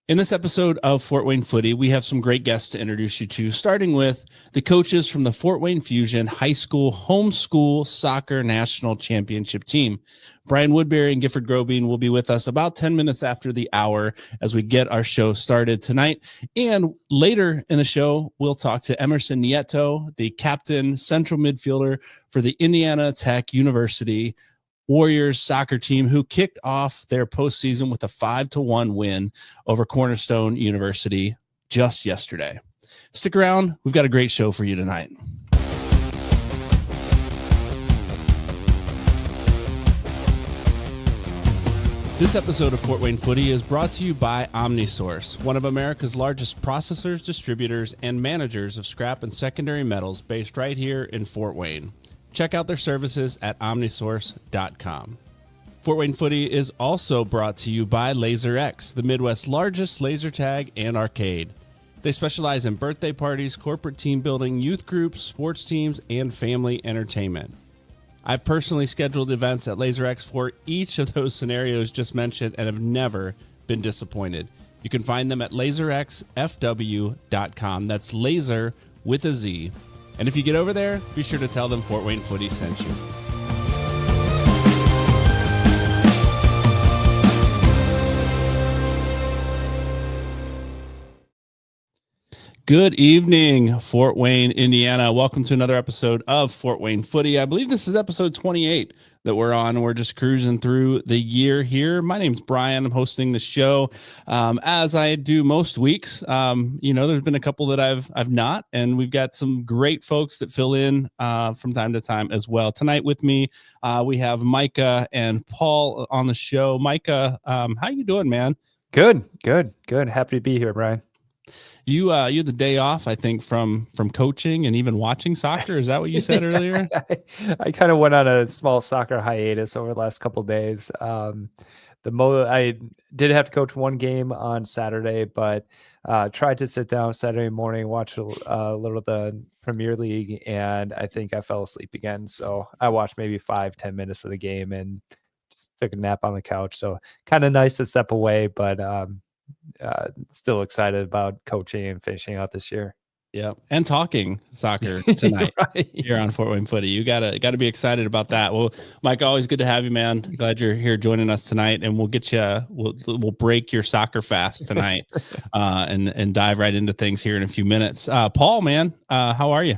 In this episode of Fort Wayne Footy, we have some great guests to introduce you to, starting with the coaches from the Fort Wayne Fusion High School Homeschool Soccer National Championship team. Brian Woodbury and Gifford Grobien will be with us about 10 minutes after the hour as we get our show started tonight. And later in the show, we'll talk to Emerson Nieto, the captain, central midfielder for the Indiana Tech University Warriors soccer team, who kicked off their postseason with a 5-1 win over Cornerstone University just yesterday. Stick around. We've got a great show for you tonight. This episode of Fort Wayne Footy is brought to you by OmniSource, one of America's largest processors, distributors, and managers of scrap and secondary metals based right here in Fort Wayne. Check out their services at omnisource.com. Fort Wayne Footy is also brought to you by LaserX, the Midwest's largest laser tag and arcade. They specialize in birthday parties, corporate team building, youth groups, sports teams, and family entertainment. I've personally scheduled events at LaserX for each of those scenarios just mentioned and have never been disappointed. You can find them at laserxfw.com. That's laser with a Z. And if you get over there, be sure to tell them Fort Wayne Footy sent you. Good evening, Fort Wayne, Indiana. Welcome to another episode of Fort Wayne Footy. I believe this is episode 28 that we're on. We're just cruising through the year here. My name's Brian. I'm hosting the show as I do most weeks. There's been a couple that I've not, and we've got some great folks that fill in from time to time as well. Tonight with me, we have Micah and Paul on the show. Micah, how you doing, man? Good. Happy to be here, Brian. You had the day off, I think, from coaching and even watching soccer. Is that what you said earlier? I kind of went on a small soccer hiatus over the last couple of days. I did have to coach one game on Saturday, but tried to sit down Saturday morning, watch a little of the Premier League, and I think I fell asleep again. So I watched maybe 5-10 minutes of the game and just took a nap on the couch. So kind of nice to step away, but still excited about coaching and finishing out this year. Yeah, and talking soccer tonight right here on Fort Wayne Footy. You gotta be excited about that. Well, Mike, always good to have you, man. Glad you're here joining us tonight, and we'll get you. We'll break your soccer fast tonight, and dive right into things here in a few minutes. Paul, man, how are you?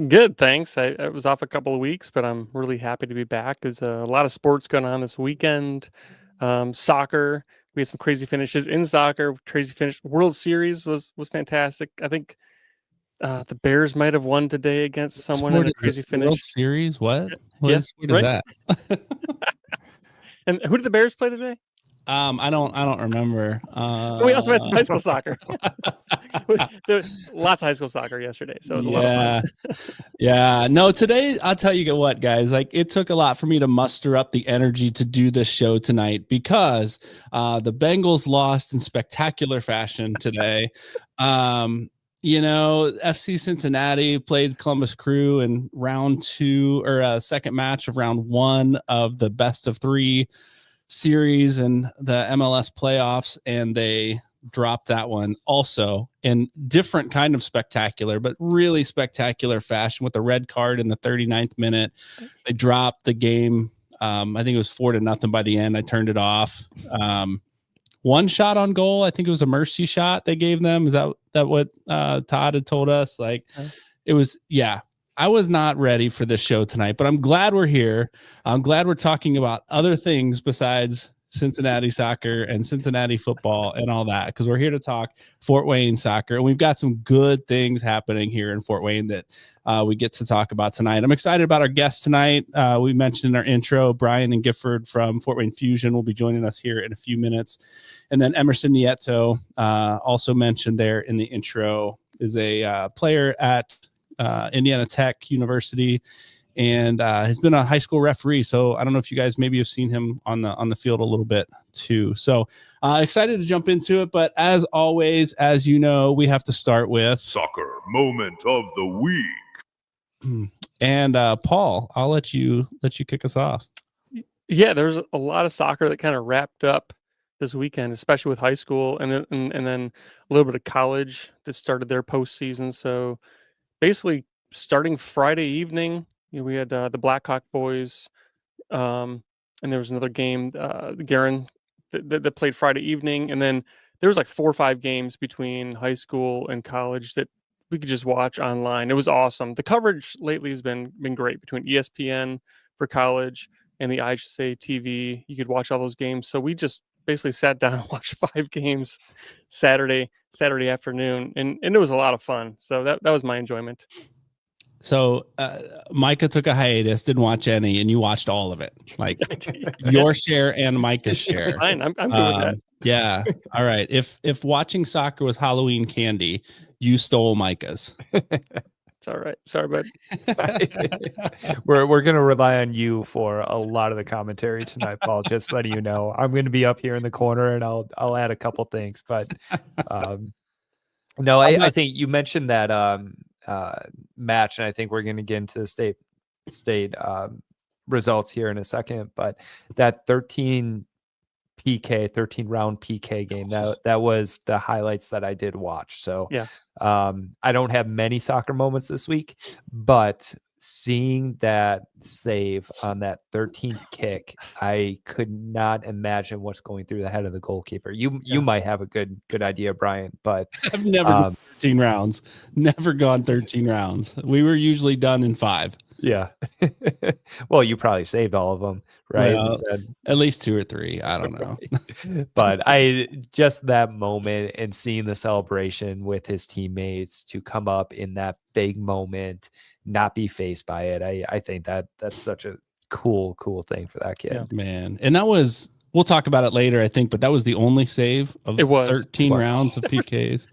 Good, thanks. I was off a couple of weeks, but I'm really happy to be back. There's a lot of sports going on this weekend. Soccer. We had some crazy finishes in soccer. Crazy finish. World Series was fantastic. I think the Bears might have won today against someone in a crazy finish. What Series? What? Yes, what is that? And who did the Bears play today? I don't remember. We also had some high school soccer. There's lots of high school soccer yesterday, so it was a lot of fun. Yeah. No, today I'll tell you what, guys. Like, it took a lot for me to muster up the energy to do this show tonight because the Bengals lost in spectacular fashion today. FC Cincinnati played Columbus Crew in round 2 or second match of round 1 of the best of 3 series and the MLS playoffs, and they dropped that one also in different kind of spectacular, but really spectacular fashion with a red card in the 39th minute. They dropped the game. I think it was 4-0 by the end. I turned it off. One shot on goal. I think it was a mercy shot they gave them. Is that what Todd had told us? Like, it was, yeah. I was not ready for this show tonight, but I'm glad we're here. I'm glad we're talking about other things besides Cincinnati soccer and Cincinnati football and all that, because we're here to talk Fort Wayne soccer. And we've got some good things happening here in Fort Wayne that we get to talk about tonight. I'm excited about our guests tonight. We mentioned in our intro, Brian and Gifford from Fort Wayne Fusion will be joining us here in a few minutes. And then Emerson Nieto, also mentioned there in the intro, is a player at Indiana Tech University, and has been a high school referee. So I don't know if you guys maybe have seen him on the field a little bit too. So excited to jump into it. But as always, as you know, we have to start with Soccer Moment of the Week. And Paul, I'll let you kick us off. Yeah, there's a lot of soccer that kind of wrapped up this weekend, especially with high school and then a little bit of college that started their postseason. So basically, starting Friday evening, we had the Blackhawk boys, and there was another game, the Garin, that played Friday evening, and then there was like 4 or 5 games between high school and college that we could just watch online. It was awesome. The coverage lately has been great between ESPN for college and the IHSA TV. You could watch all those games. So we just basically sat down and watched 5 games Saturday afternoon, and it was a lot of fun. So that was my enjoyment. So Micah took a hiatus, didn't watch any, and you watched all of it, like your share and Micah's share. It's fine. I'm good with that. Yeah. All right. If watching soccer was Halloween candy, you stole Micah's. It's all right. Sorry, bud. We're gonna rely on you for a lot of the commentary tonight, Paul. Just letting you know, I'm gonna be up here in the corner, and I'll add a couple things. But no, I think you mentioned that match, and I think we're gonna get into the state results here in a second. But that 13 round PK game, that was the highlights that I did watch. So yeah, I don't have many soccer moments this week, but seeing that save on that 13th kick, I could not imagine what's going through the head of the goalkeeper. You might have a good idea, Brian, but I've never done 13 rounds, never gone 13 rounds. We were usually done in 5. Yeah. Well, you probably saved all of them, right? Well, at least 2 or 3. I don't know. But I just that moment and seeing the celebration with his teammates to come up in that big moment, not be faced by it. I think that's such a cool thing for that kid. Yeah. Man. And that was, we'll talk about it later, I think, but that was the only save of 13 rounds of PKs.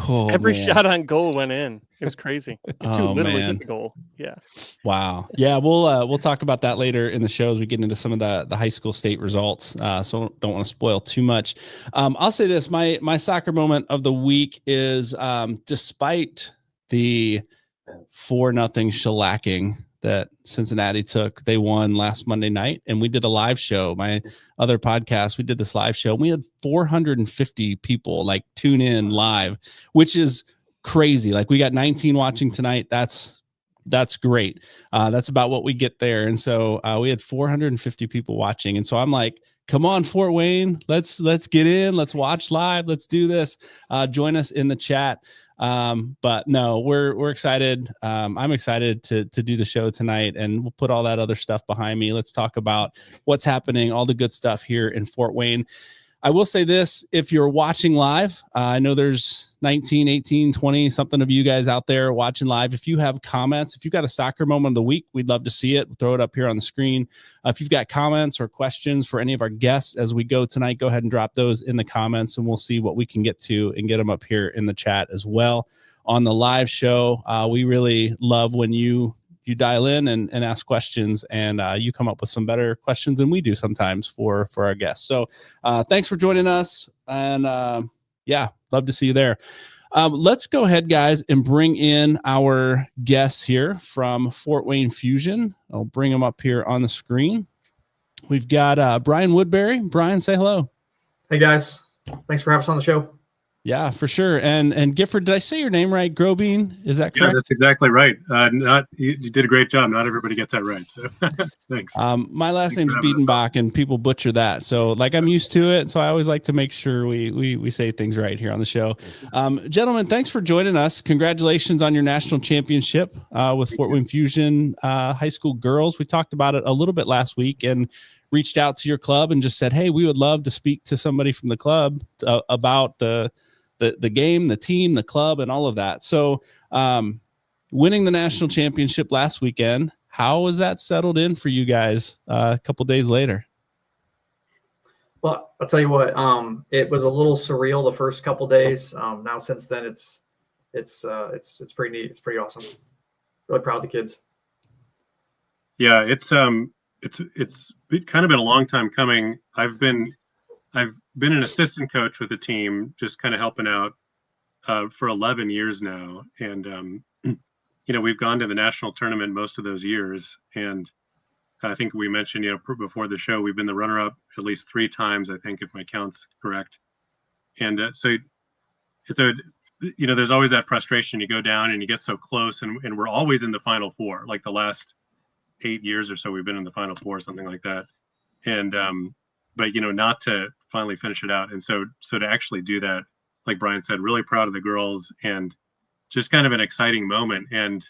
Oh, every shot on goal went in. It was crazy. Literally hit the goal. Yeah. Wow. Yeah, we'll talk about that later in the show as we get into some of the high school state results. So don't want to spoil too much. I'll say this: my soccer moment of the week is despite the 4-0 shellacking that Cincinnati took, they won last Monday night, and we did a live show. My other podcast, we did this live show. We had 450 people like tune in live, which is crazy. Like we got 19 watching tonight. That's great. That's about what we get there. And so we had 450 people watching. And so I'm like, come on, Fort Wayne, let's get in, let's watch live, let's do this. Join us in the chat. But no, we're excited. I'm excited to do the show tonight, and we'll put all that other stuff behind me. Let's talk about what's happening, all the good stuff here in Fort Wayne. I will say this: if you're watching live, I know there's 19, 18, 20 something of you guys out there watching live. If you have comments, if you've got a soccer moment of the week, we'd love to see it. We'll throw it up here on the screen. If you've got comments or questions for any of our guests as we go tonight, go ahead and drop those in the comments, and we'll see what we can get to and get them up here in the chat as well on the live show. We really love when you dial in and ask questions, and you come up with some better questions than we do sometimes for our guests. So thanks for joining us, and yeah, love to see you there. Let's go ahead, guys, and bring in our guests here from Fort Wayne Fusion. I'll bring them up here on the screen. We've got Brian Woodbury. Brian, say hello. Hey, guys. Thanks for having us on the show. Yeah, for sure. And Gifford, did I say your name right? Grobien, is that correct? Yeah, that's exactly right. You did a great job. Not everybody gets that right. So thanks. My last name's Biedenbach, and people butcher that. So like I'm used to it. So I always like to make sure we say things right here on the show. Gentlemen, thanks for joining us. Congratulations on your national championship with Fort Wayne Fusion high school girls. We talked about it a little bit last week and reached out to your club and just said, hey, we would love to speak to somebody from the club about the game, the team, the club, and all of that. So winning the national championship last weekend, how was that settled in for you guys a couple days later? Well, I'll tell you what, it was a little surreal the first couple days. Now since then it's pretty neat. It's pretty awesome. Really proud of the kids. Yeah, it's kind of been a long time coming. I've been an assistant coach with the team, just kind of helping out for 11 years now. And, we've gone to the national tournament most of those years. And I think we mentioned, before the show, we've been the runner-up at least 3 times, I think, if my count's correct. And there's always that frustration. You go down and you get so close, and we're always in the Final Four. Like the last 8 years or so, we've been in the Final Four, something like that. And but not to finally finish it out. And so to actually do that, like Brian said, really proud of the girls, and just kind of an exciting moment. And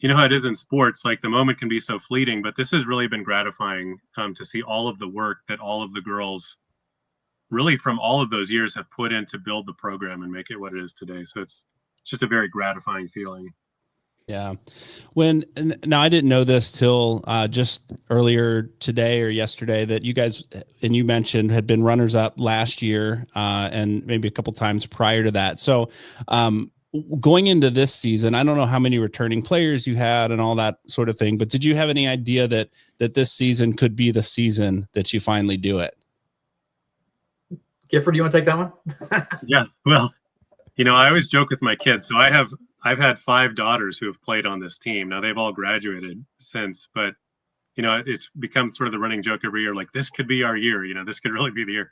you know how it is in sports, like the moment can be so fleeting, but this has really been gratifying to see all of the work that all of the girls really from all of those years have put in to build the program and make it what it is today. So it's just a very gratifying feeling. Yeah. Now I didn't know this till just earlier today or yesterday that you guys, and you mentioned, had been runners up last year and maybe a couple times prior to that. So going into this season, I don't know how many returning players you had and all that sort of thing, but did you have any idea that this season could be the season that you finally do it? Gifford, do you want to take that one? Yeah. Well, I always joke with my kids. So I've had 5 daughters who have played on this team. Now they've all graduated since, but it's become sort of the running joke every year. Like, this could be our year. This could really be the year.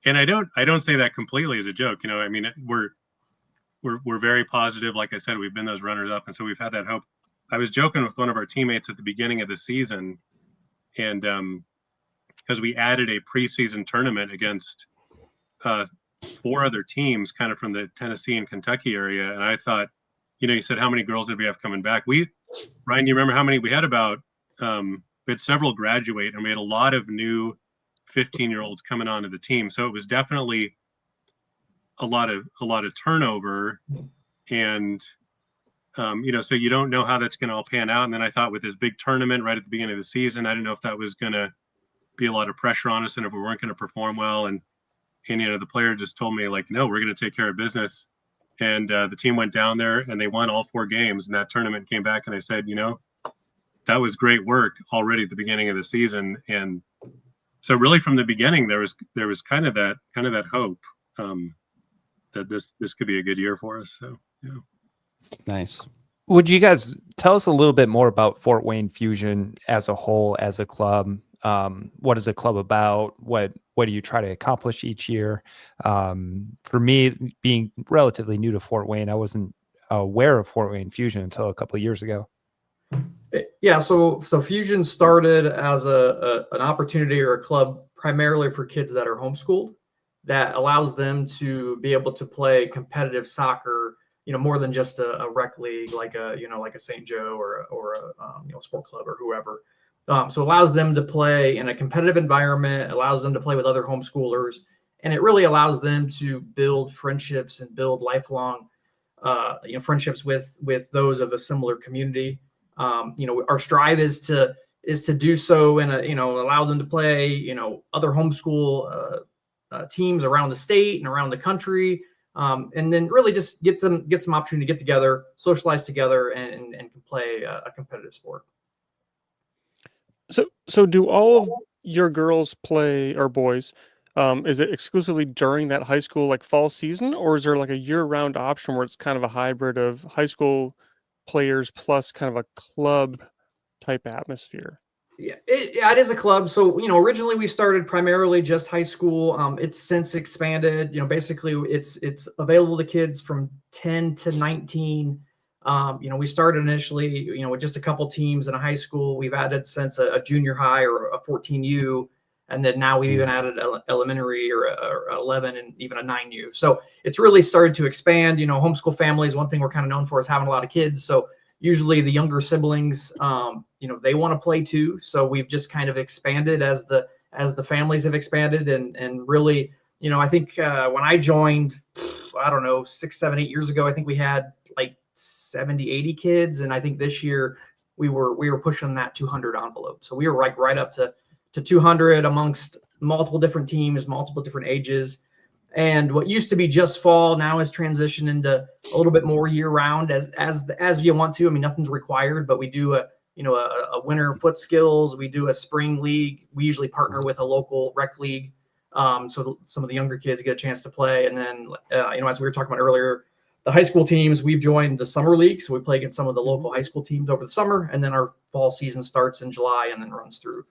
And I don't say that completely as a joke. I mean, we're very positive. Like I said, we've been those runners up, and so we've had that hope. I was joking with one of our teammates at the beginning of the season, and because we added a preseason tournament against 4 other teams, kind of from the Tennessee and Kentucky area, and I thought, you said, how many girls did we have coming back? Ryan, you remember how many we had? About we had several graduate, and we had a lot of new 15-year-olds coming onto the team. So it was definitely a lot of turnover, and so you don't know how that's going to all pan out. And then I thought, with this big tournament right at the beginning of the season, I didn't know if that was going to be a lot of pressure on us, and if we weren't going to perform well. And the player just told me, like, no, we're going to take care of business. And the team went down there and they won all 4 games. And that tournament came back, and I said, that was great work already at the beginning of the season. And so really from the beginning, there was kind of that hope that this could be a good year for us. So, yeah. Nice. Would you guys tell us a little bit more about Fort Wayne Fusion as a whole, as a club? What is the club about? What do you try to accomplish each year? For me, being relatively new to Fort Wayne, I wasn't aware of Fort Wayne Fusion until a couple of years ago. Yeah, so Fusion started as an opportunity or a club primarily for kids that are homeschooled, that allows them to be able to play competitive soccer, more than just a rec league, like a St. Joe or a sport club or whoever. So it allows them to play in a competitive environment, allows them to play with other homeschoolers, and it really allows them to build friendships and build lifelong, friendships with those of a similar community. Our strive is to do so and allow them to play, other homeschool teams around the state and around the country, and then really just get some opportunity to get together, socialize together, and play a competitive sport. So do all of your girls play, or boys? Is it exclusively during that high school, like, fall season, or is there like a year-round option where it's kind of a hybrid of high school players plus kind of a club type atmosphere? Yeah, it is a club. So, originally we started primarily just high school. It's since expanded. Basically it's available to kids from 10 to 19. We started initially, with just a couple teams in a high school. We've added since a junior high or a 14U, and then now we even added elementary or 11 and even a 9U. So it's really started to expand. Homeschool families, one thing we're kind of known for is having a lot of kids. So usually the younger siblings, they want to play too. So we've just kind of expanded as the families have expanded, and really, I think when I joined, I don't know, 6, 7, 8 years ago, I think we had like 70, 80 kids. And I think this year we were pushing that 200 envelope. So we were like right up to 200 amongst multiple different teams, multiple different ages. And what used to be just fall now has transitioned into a little bit more year round as you want to. I mean, nothing's required, but we do a winter foot skills. We do a spring league. We usually partner with a local rec league. So some of the younger kids get a chance to play. And then, as we were talking about earlier, the high school teams, we've joined the summer league. So we play against some of the local high school teams over the summer. And then our fall season starts in July and then runs through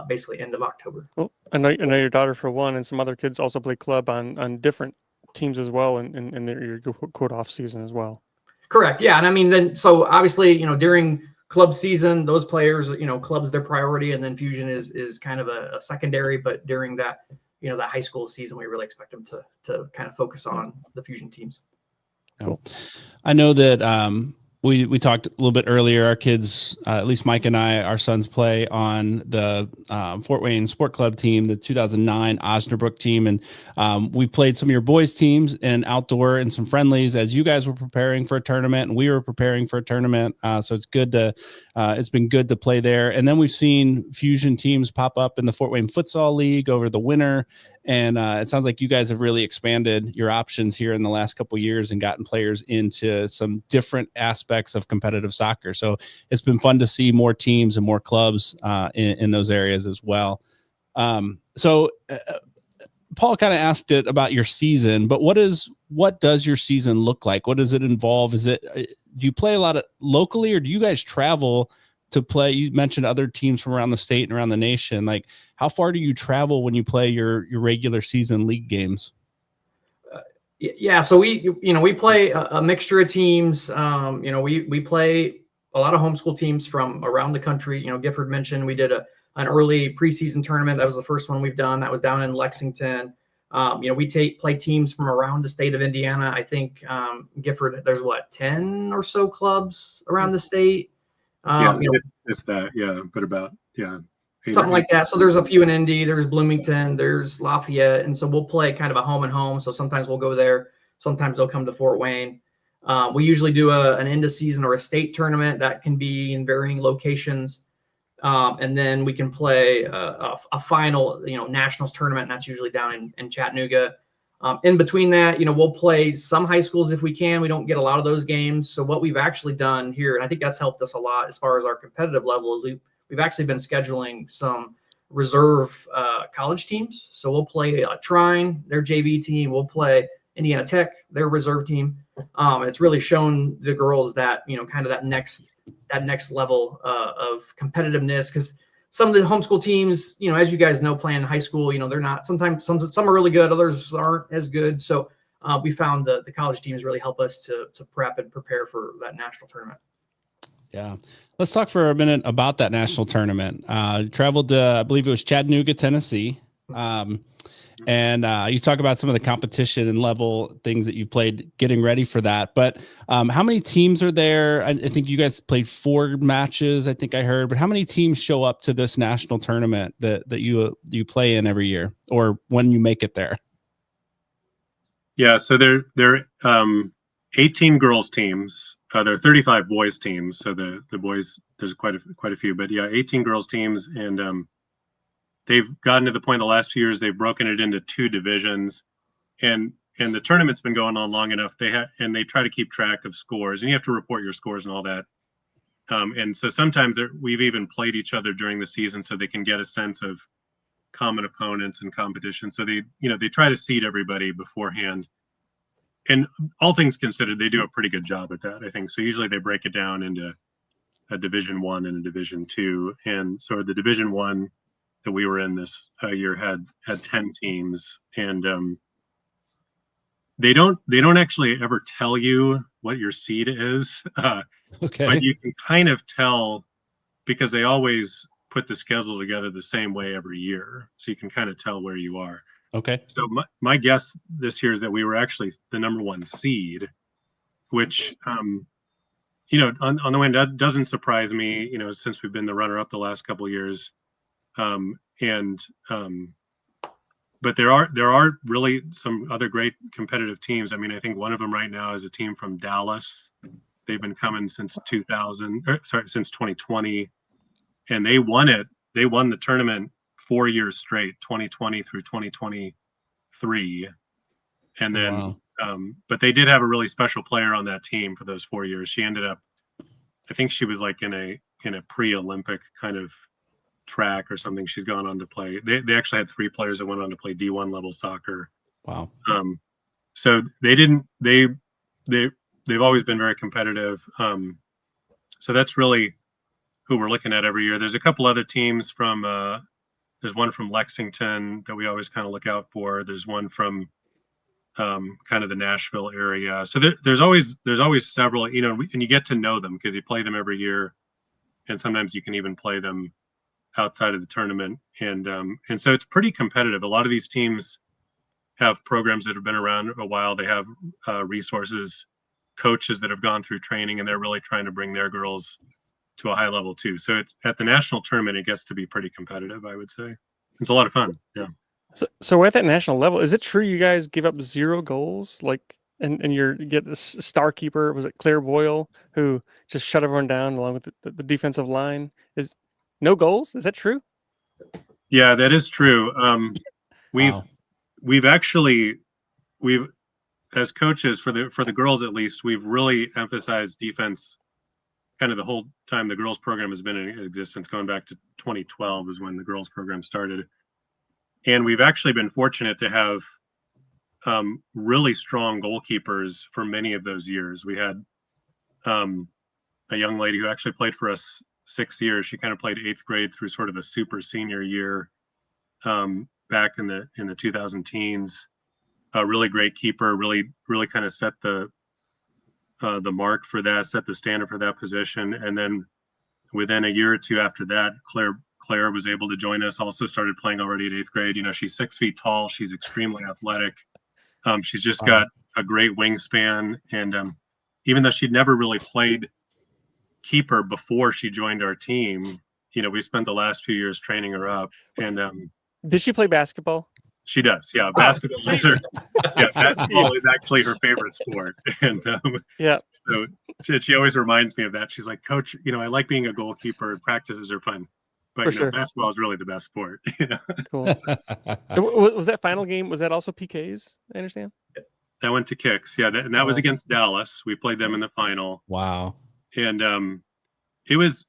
basically end of October. Well, I know your daughter for one, and some other kids also play club on different teams as well in your quote off season as well. Correct. Yeah. And I mean, then, so obviously, during club season, those players, club's their priority, and then Fusion is kind of a secondary, but during that, that high school season, we really expect them to kind of focus on the Fusion teams. Cool. I know that we talked a little bit earlier. Our kids, at least Mike and I, our sons play on the Fort Wayne Sport Club team, the 2009 Osnabrück team, and we played some of your boys' teams in outdoor and some friendlies as you guys were preparing for a tournament, and we were preparing for a tournament. So it's good to it's been good to play there. And then we've seen Fusion teams pop up in the Fort Wayne Futsal League over the winter. And it sounds like you guys have really expanded your options here in the last couple of years and gotten players into some different aspects of competitive soccer. So it's been fun to see more teams and more clubs in those areas as well. So Paul kind of asked it about your season, but what does your season look like? What does it involve? Do you play a lot of locally, or do you guys travel to play? You mentioned other teams from around the state and around the nation. Like, how far do you travel when you play your regular season league games? Yeah, so we play a mixture of teams. We play a lot of homeschool teams from around the country. Gifford mentioned we did an early preseason tournament. That was the first one we've done. That was down in Lexington. We play teams from around the state of Indiana. I think Gifford, there's 10 or so clubs around the state. If that, but about something like that. So there's a few in Indy, there's Bloomington, there's Lafayette, and so we'll play kind of a home and home. So sometimes we'll go there, sometimes they'll come to Fort Wayne. We usually do an end of season or a state tournament that can be in varying locations, and then we can play a final, nationals tournament, and that's usually down in Chattanooga. In between that, we'll play some high schools if we can. We don't get a lot of those games. So what we've actually done here, and I think that's helped us a lot as far as our competitive level, is we've actually been scheduling some reserve college teams. So we'll play Trine, their JV team. We'll play Indiana Tech, their reserve team. And it's really shown the girls that, kind of that next level of competitiveness, because some of the homeschool teams, as you guys know, playing high school, they're not, sometimes some are really good, others aren't as good. So we found the college teams really help us to prep and prepare for that national tournament. Yeah. Let's talk for a minute about that national tournament. Traveled to, I believe it was Chattanooga, Tennessee. And you talk about some of the competition and level things that you've played getting ready for that. But how many teams are there? I think you guys played 4 matches, I think I heard. But how many teams show up to this national tournament that you play in every year, or when you make it there? Yeah, so there 18 girls teams. There are 35 boys teams. So the boys, there's quite a few. But yeah, 18 girls teams, and they've gotten to the point in the last few years they've broken it into 2 divisions, and the tournament's been going on long enough. They try to keep track of scores, and you have to report your scores and all that. And so sometimes we've even played each other during the season so they can get a sense of common opponents and competition. So they try to seed everybody beforehand. And all things considered, they do a pretty good job at that, I think. So usually they break it down into a Division 1 and a Division 2. And so the Division 1 that we were in this year had 10 teams, and they don't actually ever tell you what your seed is. Okay. But you can kind of tell, because they always put the schedule together the same way every year. So you can kind of tell where you are. Okay. So my guess this year is that we were actually the number 1 seed, which, on the way, that doesn't surprise me, since we've been the runner-up the last couple of years. But there are really some other great competitive teams. I mean, I think one of them right now is a team from Dallas. They've been coming since 2020, and they won it. They won the tournament 4 years straight, 2020 through 2023. And then, wow. But they did have a really special player on that team for those 4 years. She ended up, I think she was like in a pre-Olympic kind of track or something. She's gone on to play. They actually had 3 players that went on to play D1 level soccer. Wow. So they they've always been very competitive. So that's really who we're looking at every year. There's a couple other teams from there's one from Lexington that we always kind of look out for. There's one from kind of the Nashville area. So there's always several, and you get to know them because you play them every year, and sometimes you can even play them outside of the tournament. And so it's pretty competitive. A lot of these teams have programs that have been around a while. They have resources, coaches that have gone through training, and they're really trying to bring their girls to a high level too. So it's at the national tournament, it gets to be pretty competitive, I would say. It's a lot of fun. Yeah. So at that national level, is it true you guys give up 0 goals? Like, and you get the star keeper, was it Claire Boyle, who just shut everyone down along with the defensive line? Is no goals? Is that true? Yeah, that is true. We've as coaches for the girls, at least, we've really emphasized defense kind of the whole time the girls program has been in existence, going back to 2012 is when the girls program started. And we've actually been fortunate to have really strong goalkeepers for many of those years. We had a young lady who actually played for us 6 years. She kind of played 8th grade through sort of a super senior year back in the 2010s. A really great keeper, really kind of set the mark for that, set the standard for that position. And then within a year or two after that, Claire was able to join us, also started playing already at 8th grade. She's 6 feet tall. She's extremely athletic. She's just got a great wingspan. And even though she'd never really played keeper before she joined our team, we spent the last few years training her up. And did she play basketball? She does. Yeah. Basketball basketball is actually her favorite sport. And so she always reminds me of that. She's like, Coach, I like being a goalkeeper. Practices are fun. But basketball is really the best sport. Cool. Was that final game? Was that also PKs? I understand. That went to kicks. Yeah, that was against Dallas. We played them in the final. Wow. And it was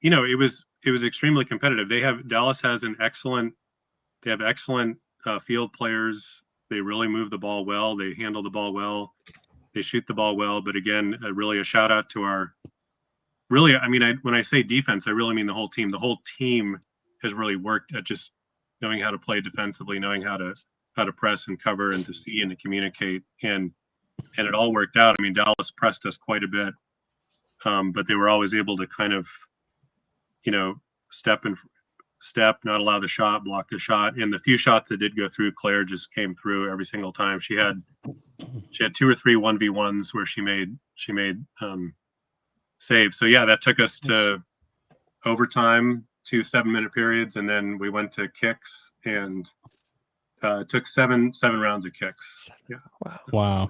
extremely competitive. Dallas has excellent field players. They really move the ball well. They handle the ball well. They shoot the ball well. But again, really a shout out to our. Really, when I say defense, I really mean the whole team. The whole team has really worked at just knowing how to play defensively, knowing how to press and cover and to see and to communicate. And it all worked out. Dallas pressed us quite a bit, but they were always able to kind of, step, not allow the shot, block the shot. And the few shots that did go through, Claire just came through every single time. She had 2 or 3 1v1s where she made save. So yeah, that took us to overtime, 2 7-minute periods, and then we went to kicks and took seven rounds of kicks. Yeah. Wow.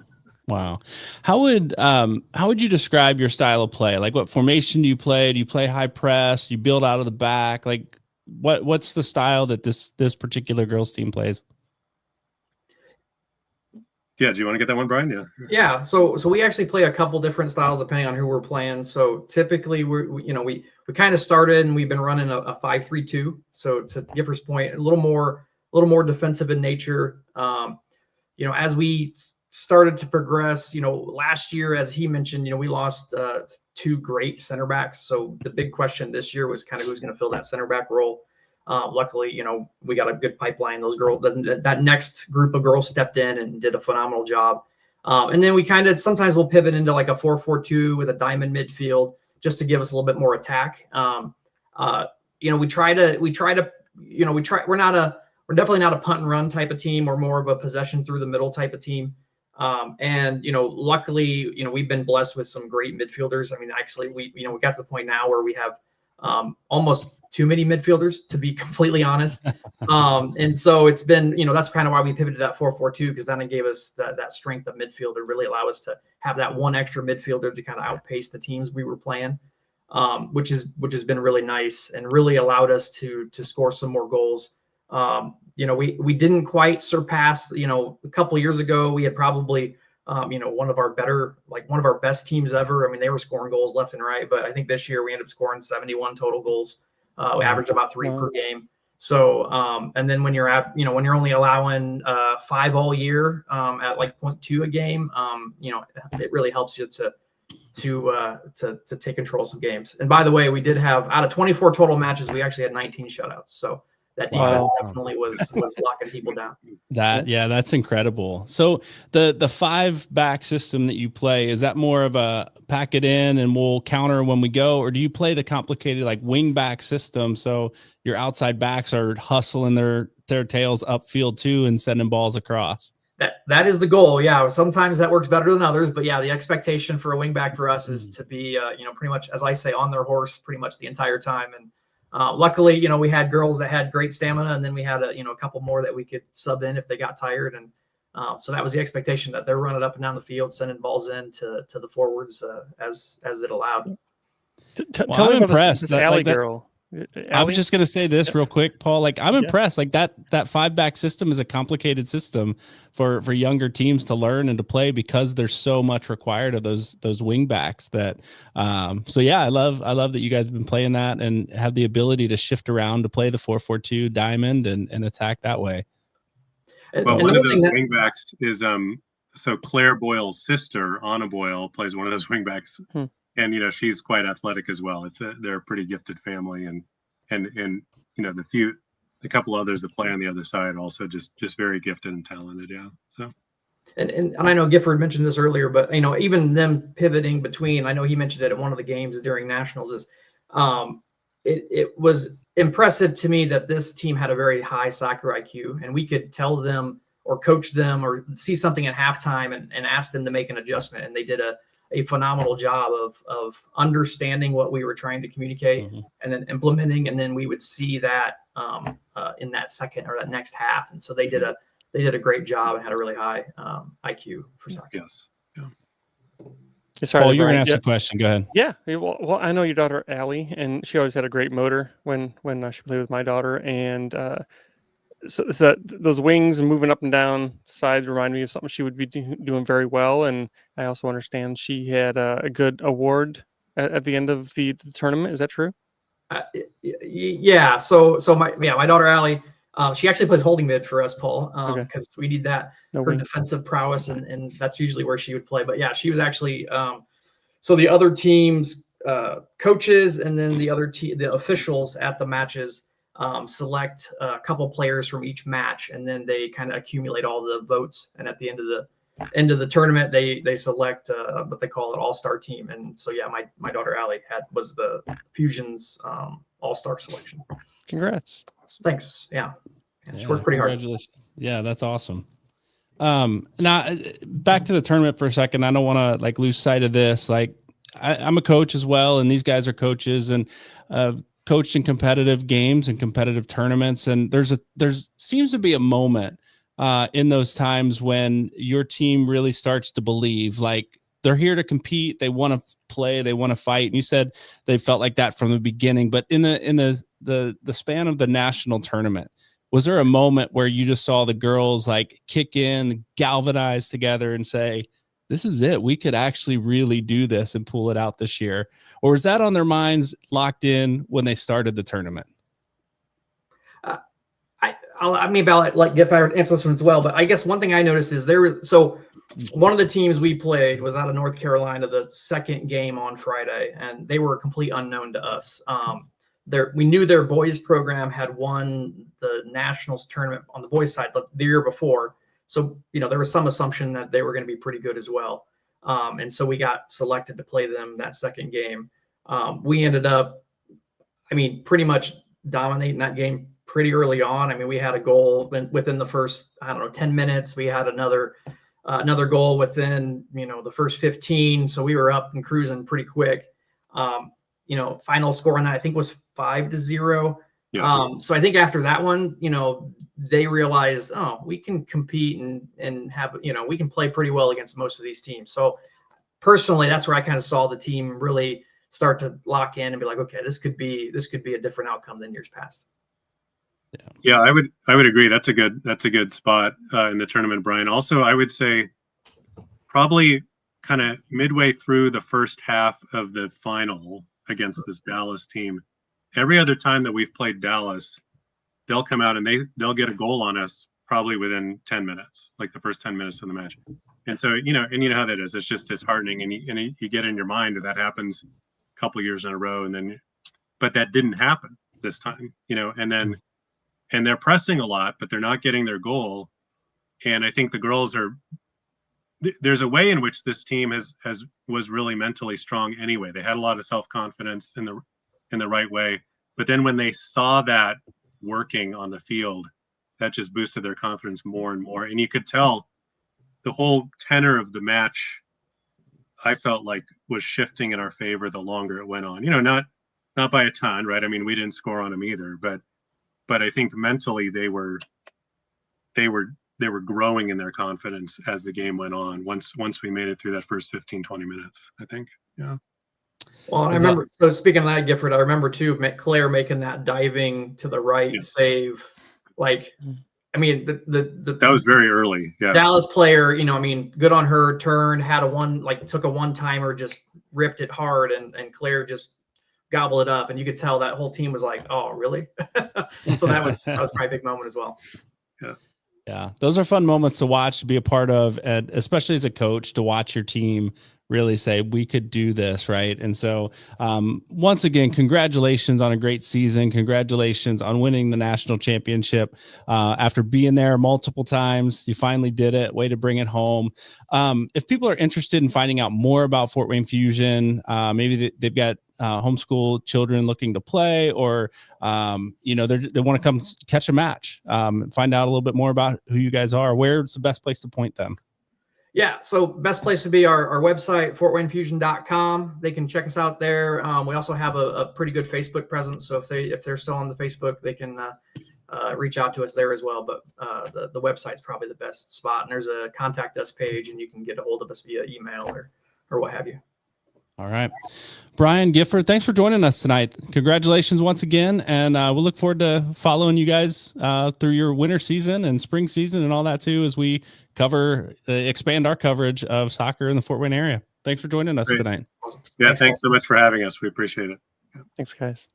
How would you describe your style of play? Like, what formation do you play? Do you play high press? Do you build out of the back? Like, what's the style that this particular girls team plays? Yeah, do you want to get that one, Brian? Yeah. So we actually play a couple different styles depending on who we're playing. So typically we kind of started and we've been running a 5-3-2. So to Gifford's point, a little more defensive in nature. As we started to progress, last year, as he mentioned, we lost 2 great center backs. So the big question this year was kind of who's going to fill that center back role. Luckily, we got a good pipeline. Those girls, that next group of girls stepped in and did a phenomenal job. And then we kind of, sometimes we'll pivot into like a 4-4-2 with a diamond midfield just to give us a little bit more attack. We're definitely not a punt and run type of team. We're more of a possession through the middle type of team. Luckily, we've been blessed with some great midfielders. Actually we got to the point now where we have almost too many midfielders, to be completely honest. And so it's been, that's kind of why we pivoted that 4-4-2, because then it gave us that strength of midfield to really allow us to have that one extra midfielder to kind of outpace the teams we were playing, which has been really nice and really allowed us to score some more goals. We didn't quite surpass, a couple of years ago, we had probably, one of our best teams ever. They were scoring goals left and right, but I think this year we ended up scoring 71 total goals. We averaged about 3 per game. So, and then when you're when you're only allowing 5 all year at like 0.2 a game, it really helps you to take control of some games. And by the way, we did have, out of 24 total matches, we actually had 19 shutouts. So that defense definitely was locking people down. That's incredible. So the 5-back system that you play, is that more of a pack it in and we'll counter when we go, or do you play the complicated like wing back system so your outside backs are hustling their tails upfield too and sending balls across? That is the goal. Yeah. Sometimes that works better than others, but yeah, the expectation for a wingback for us is to be, pretty much, as I say, on their horse pretty much the entire time. And luckily, we had girls that had great stamina, and then we had a couple more that we could sub in if they got tired. And so that was the expectation, that they're running up and down the field, sending balls in to the forwards as it allowed. Tell me about this Allie girl. I was just going to say this real quick, Paul. Like, I'm impressed. Like that 5-back system is a complicated system for younger teams to learn and to play, because there's so much required of those wing backs that. So yeah, I love that you guys have been playing that and have the ability to shift around to play the 4-4-2 diamond and attack that way. Well, one of those wing backs is so Claire Boyle's sister, Anna Boyle, plays one of those wing backs. And she's quite athletic as well. They're a pretty gifted family, and the couple others that play on the other side also just very gifted and talented. Yeah. So. And I know Gifford mentioned this earlier, but even them pivoting between, I know he mentioned it at one of the games during nationals, is it was impressive to me that this team had a very high soccer IQ, and we could tell them or coach them or see something at halftime and ask them to make an adjustment, and they did a phenomenal job of understanding what we were trying to communicate and then implementing, and then we would see that in that second or that next half. And so they did a great job and had a really high IQ for soccer. Yes. Yeah. Sorry, Paul, you're going to ask a question. Go ahead. Yeah. Well, I know your daughter, Allie, and she always had a great motor when she played with my daughter. And so those wings and moving up and down sides remind me of something she would be doing very well. And I also understand she had a good award at the end of the tournament. Is that true? Yeah. So my daughter, Allie, she actually plays holding mid for us, Paul, because we need that, her defensive prowess, and that's usually where she would play. But yeah, she was actually, so the other teams, coaches, and then the officials at the matches, select a couple players from each match, and then they kind of accumulate all the votes. And at the end of the tournament, they select what they call an all-star team. And so yeah, my daughter Allie was the Fusion's all-star selection. Congrats! Thanks. Yeah, she worked pretty hard. Congratulations. Yeah, that's awesome. Now back to the tournament for a second. I don't want to lose sight of this. I'm a coach as well, and these guys are coaches, and coached in competitive games and competitive tournaments. And there's seems to be a moment in those times when your team really starts to believe they're here to compete. They want to play, they want to fight. And you said they felt like that from the beginning, but in the span of the national tournament, was there a moment where you just saw the girls kick in, galvanize together and say, this is it, we could actually really do this and pull it out this year? Or was that on their minds locked in when they started the tournament? I'll let Gifford answer this one as well. But I guess one thing I noticed is one of the teams we played was out of North Carolina, the second game on Friday, and they were a complete unknown to us. We knew their boys program had won the nationals tournament on the boys side the year before. So, there was some assumption that they were going to be pretty good as well. And so we got selected to play them that second game. We ended up, pretty much dominating that game pretty early on. We had a goal within the first, 10 minutes. We had another goal within, the first 15. So we were up and cruising pretty quick. Final score on that, I think, was 5-0. Yeah. So I think after that one, they realized, we can compete and have, we can play pretty well against most of these teams. So personally, that's where I kind of saw the team really start to lock in and be like, okay, this could be a different outcome than years past. Yeah, I would agree. That's a good spot in the tournament, Brian. Also, I would say probably kind of midway through the first half of the final against this Dallas team, every other time that we've played Dallas, they'll come out and they'll get a goal on us probably within 10 minutes, like the first 10 minutes of the match. And so, you know how that is. It's just disheartening. And you get in your mind that happens a couple years in a row. And then, but that didn't happen this time, and they're pressing a lot, but they're not getting their goal. And I think the girls there's a way in which this team was really mentally strong anyway. They had a lot of self-confidence in the right way. But then when they saw that working on the field, that just boosted their confidence more and more. And you could tell the whole tenor of the match, I felt like, was shifting in our favor the longer it went on. Not by a ton, right? I mean, we didn't score on them either, but I think mentally they were growing in their confidence as the game went on. Once we made it through that first 15, 20 minutes, I think. Yeah. Well, I remember. So speaking of that, Gifford, I remember too, Claire making that diving to the right save. Like, I mean, that was very early. Yeah. Dallas player, good on her. Turned, took a one-timer, just ripped it hard, and Claire just gobbled it up, and you could tell that whole team was like, "Oh, really?" So that was probably a big moment as well. Yeah. Yeah, those are fun moments to watch, to be a part of, and especially as a coach, to watch your team really say, we could do this, right? And so once again, congratulations on a great season. Congratulations on winning the national championship. After being there multiple times, you finally did it. Way to bring it home. If people are interested in finding out more about Fort Wayne Fusion, maybe they've got homeschool children looking to play, or they want to come catch a match, find out a little bit more about who you guys are, where's the best place to point them? Yeah, so best place would be our website, fortwaynefusion.com. They can check us out there. We also have a pretty good Facebook presence, so if they're still on the Facebook, they can reach out to us there as well. But the website's probably the best spot, and there's a contact us page, and you can get a hold of us via email or what have you. All right. Brian, Gifford, thanks for joining us tonight. Congratulations once again, and we'll look forward to following you guys through your winter season and spring season and all that too, as we expand our coverage of soccer in the Fort Wayne area. Thanks for joining us tonight. Yeah, thanks so much for having us. We appreciate it. Thanks, guys.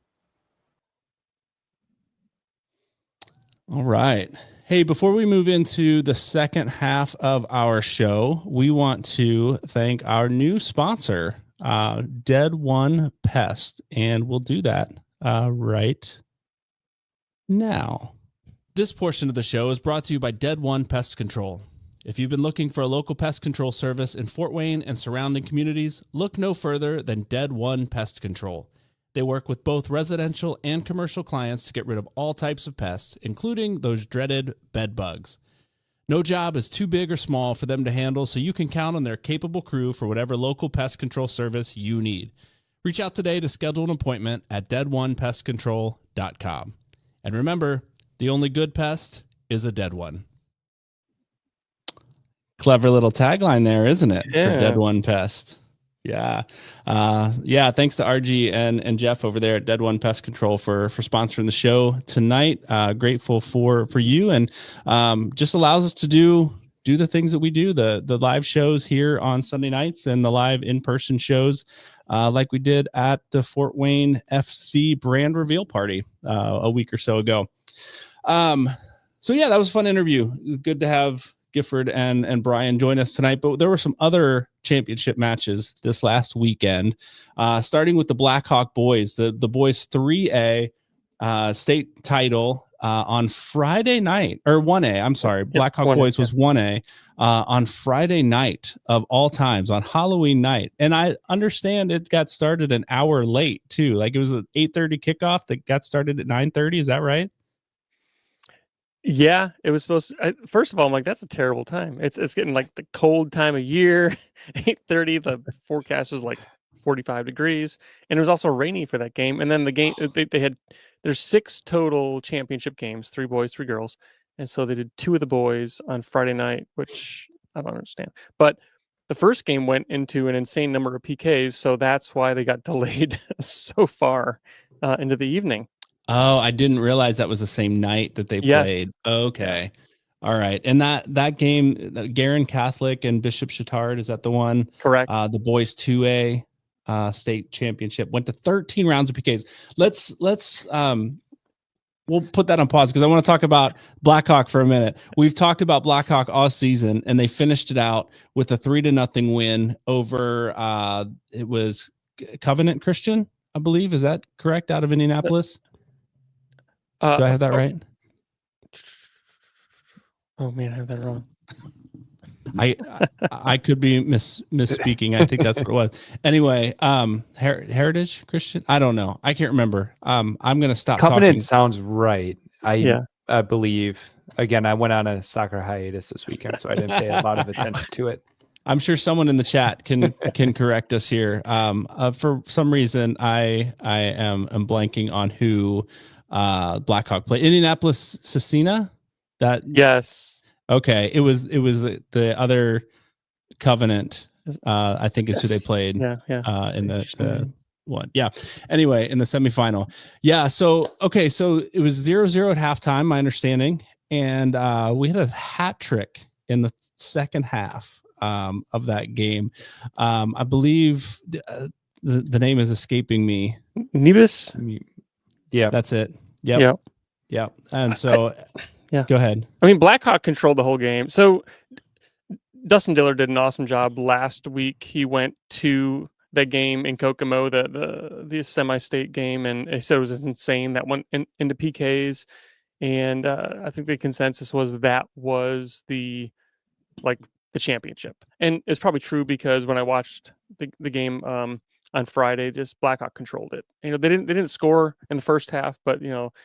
All right. Hey, before we move into the second half of our show, we want to thank our new sponsor, Dead One Pest, and we'll do that right now. This portion of the show is brought to you by Dead One Pest Control. If you've been looking for a local pest control service in Fort Wayne and surrounding communities, look no further than Dead One Pest Control. They work with both residential and commercial clients to get rid of all types of pests, including those dreaded bed bugs. No job is too big or small for them to handle, so you can count on their capable crew for whatever local pest control service you need. Reach out today to schedule an appointment at deadonepestcontrol.com. And remember, the only good pest is a dead one. Clever little tagline there, isn't it? Yeah. For Dead One Pest. Yeah. Thanks to RG and Jeff over there at Dead One Pest Control for sponsoring the show tonight. Grateful for you, and just allows us to do the things that we do, the live shows here on Sunday nights and the live in-person shows like we did at the Fort Wayne FC brand reveal party a week or so ago. So yeah, that was a fun interview. It was good to have Gifford and Brian join us tonight, but there were some other championship matches this last weekend, starting with the Blackhawk boys, the boys 3A state title on Friday night, or 1A, I'm sorry. Blackhawk 1A, boys was 1A on Friday night of all times, on Halloween night. And I understand it got started an hour late too. Like it was an 8:30 kickoff that got started at 9:30. Is that right? Yeah, it was supposed to. First of all, I'm like, that's a terrible time. It's getting like the cold time of year. 8:30. The forecast was like 45 degrees, and it was also rainy for that game. And then the game there's 6 total championship games, 3 boys, 3 girls, and so they did 2 of the boys on Friday night, which I don't understand. But the first game went into an insane number of PKs, so that's why they got delayed so far into the evening. Oh, I didn't realize that was the same night that they played. Okay. All right. And that game, Garin Catholic and Bishop Chittard, is that the one? Correct. The boys 2A state championship went to 13 rounds of PKs. Let's we'll put that on pause because I want to talk about Blackhawk for a minute. We've talked about Blackhawk all season, and they finished it out with a 3-0 win over it was Covenant Christian, I believe. Is that correct? Out of Indianapolis? Do I have that right? Oh man, I have that wrong. I could be misspeaking. I think that's what it was. Anyway, Heritage Christian. I don't know. I can't remember. I'm gonna stop. Covenant talking. sounds right. I believe. Again, I went on a soccer hiatus this weekend, so I didn't pay a lot of attention to it. I'm sure someone in the chat can correct us here. For some reason, I am blanking on who Blackhawk played. Indianapolis Cecina. That Yes. Okay, it was the other Covenant. I think is who they played. Yeah. In the one. Yeah. Anyway, in the semifinal. Yeah. So it was 0-0 at halftime, my understanding, and we had a hat trick in the second half of that game. I believe the name is escaping me. Nebus. Yeah, That's it. Yep. Yeah. And so. Yeah. Go ahead. I mean, Blackhawk controlled the whole game. So Dustin Diller did an awesome job last week. He went to the game in Kokomo, the semi-state game, and he said it was insane. That went into PKs, and I think the consensus was that was the championship. And it's probably true because when I watched the game on Friday, just Blackhawk controlled it. They didn't score in the first half, but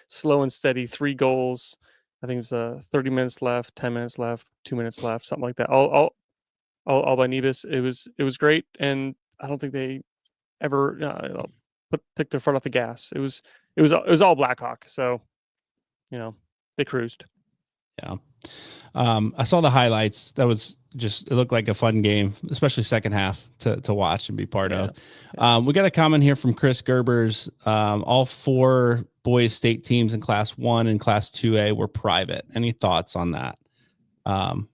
slow and steady, 3 goals. I think it was 30 minutes left, 10 minutes left, 2 minutes left, something like that. All by Nebus. It was great, and I don't think they ever picked their foot off the gas. It was all Blackhawk. So, they cruised. Yeah. I saw the highlights. That was it looked like a fun game, especially second half to watch and be part of. We got a comment here from Chris Gerbers. All 4 boys state teams in Class 1 and Class 2A were private. Any thoughts on that?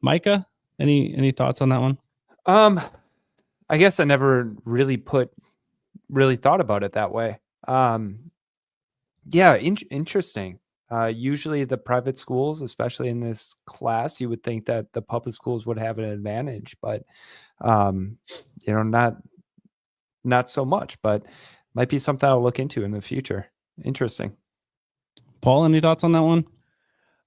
Micah, any thoughts on that one? I guess I never really thought about it that way. Yeah, interesting. Usually the private schools, especially in this class, you would think that the public schools would have an advantage, but not so much, but might be something I'll look into in the future. Interesting. Paul, any thoughts on that one?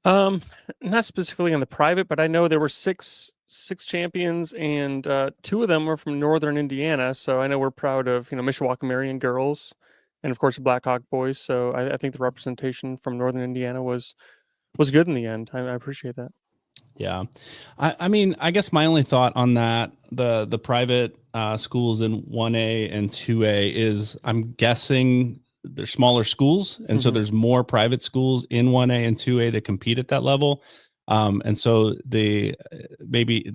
Not specifically on the private, but I know there were six champions, and 2 of them were from Northern Indiana. So I know we're proud of, Mishawaka Marion girls, and of course the Blackhawk boys. So I think the representation from Northern Indiana was good in the end. I appreciate that. Yeah. I mean, I guess my only thought on that, the private schools in 1A and 2A is I'm guessing they're smaller schools. And so there's more private schools in 1A and 2A that compete at that level. And so maybe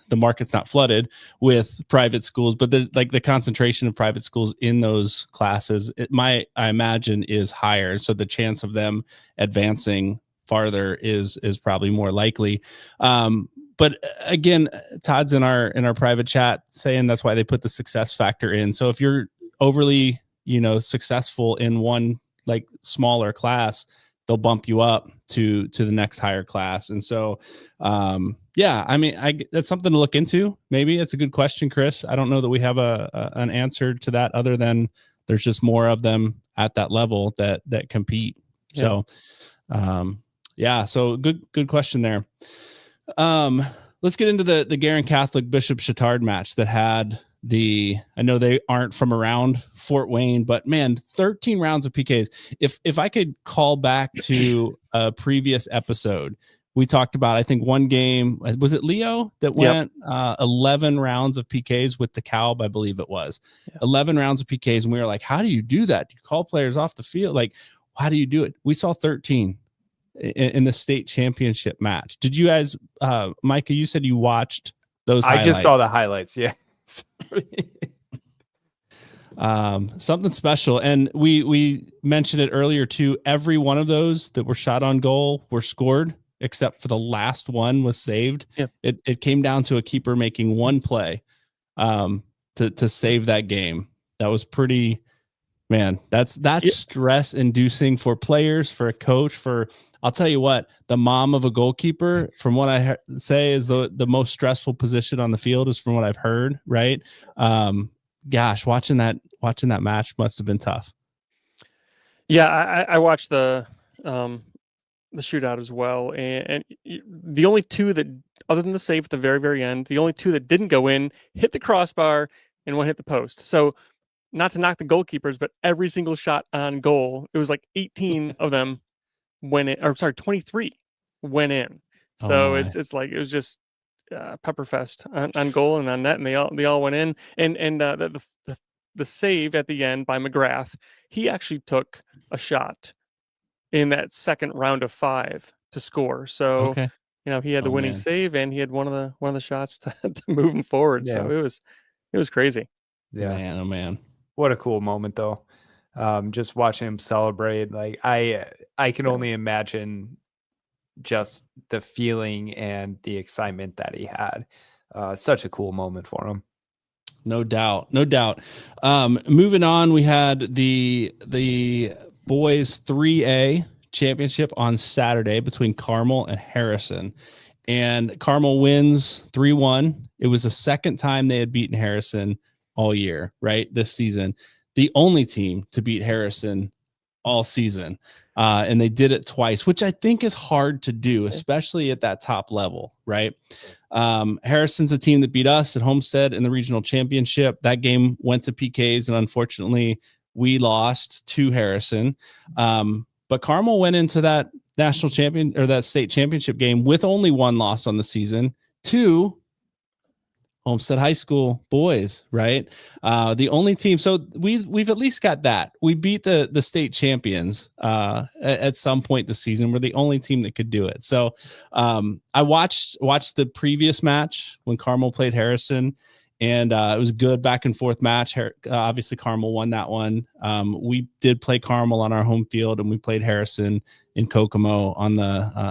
the market's not flooded with private schools, but the concentration of private schools in those classes, I imagine is higher. So the chance of them advancing farther is probably more likely. But again, Todd's in our private chat saying that's why they put the success factor in. So if you're overly, successful in one smaller class, they'll bump you up to the next higher class. And so, I mean, that's something to look into. Maybe it's a good question, Chris. I don't know that we have an answer to that other than there's just more of them at that level that compete. Yeah. So, so good question there. Let's get into the Garin Catholic Bishop Chittard match that had I know they aren't from around Fort Wayne, but man, 13 rounds of PKs. If I could call back to a previous episode, we talked about, I think one game, was it Leo that went 11 rounds of PKs with DeKalb, I believe it was. 11 rounds of PKs. And we were like, how do you do that? Do you call players off the field? How do you do it? We saw 13 in the state championship match. Did you guys, Micah, you said you watched those highlights. I just saw the highlights. Yeah. Something special. And we mentioned it earlier too. Every one of those that were shot on goal were scored, except for the last one was saved. Yeah. It came down to a keeper making one play to save that game. That was pretty Man, that's stress inducing for players, for a coach, I'll tell you what, the mom of a goalkeeper, from what I say, is the most stressful position on the field, is from what I've heard. Right. Gosh, watching that match must've been tough. Yeah. I watched the shootout as well. And the only two that, other than the save at the very, very end, the only two that didn't go in, hit the crossbar and one hit the post. So, not to knock the goalkeepers, but every single shot on goal, it was like 18 of them went in, or sorry, 23 went in. So it's like, it was just Pepperfest on goal and on net, and they all went in. And the save at the end by McGrath, he actually took a shot in that second round of 5 to score. So he had the winning save, and he had one of the shots to move him forward. Yeah. So it was crazy. Yeah. Man, oh man. What a cool moment, though. Just watching him celebrate. Like I can only imagine just the feeling and the excitement that he had. Such a cool moment for him. No doubt. Moving on, we had the boys 3A championship on Saturday between Carmel and Harrison, and Carmel wins 3-1. It was the second time they had beaten Harrison all year, right? This season, the only team to beat Harrison all season. And they did it twice, which I think is hard to do, especially at that top level, right? Harrison's a team that beat us at Homestead in the regional championship. That game went to PKs, and unfortunately we lost to Harrison. But Carmel went into that national champion, or that state championship game, with only one loss on the season to Homestead High School boys, right? The only team. So we've at least got that. We beat the state champions at some point this season. We're the only team that could do it. So I watched the previous match when Carmel played Harrison, and it was a good back and forth match. Obviously, Carmel won that one. We did play Carmel on our home field, and we played Harrison in Kokomo on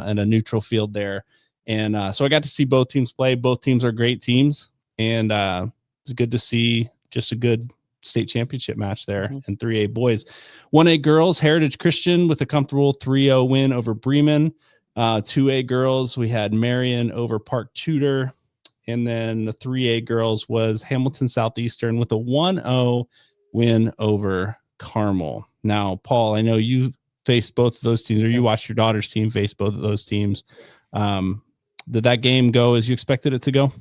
in a neutral field there. And so I got to see both teams play. Both teams are great teams. And it's good to see just a good state championship match there in 3A boys. 1A girls, Heritage Christian with a comfortable 3-0 win over Bremen. 2A girls, we had Marion over Park Tudor. And then the 3A girls was Hamilton Southeastern with a 1-0 win over Carmel. Now, Paul, I know you faced both of those teams, or you watched your daughter's team face both of those teams. Did that game go as you expected it to go?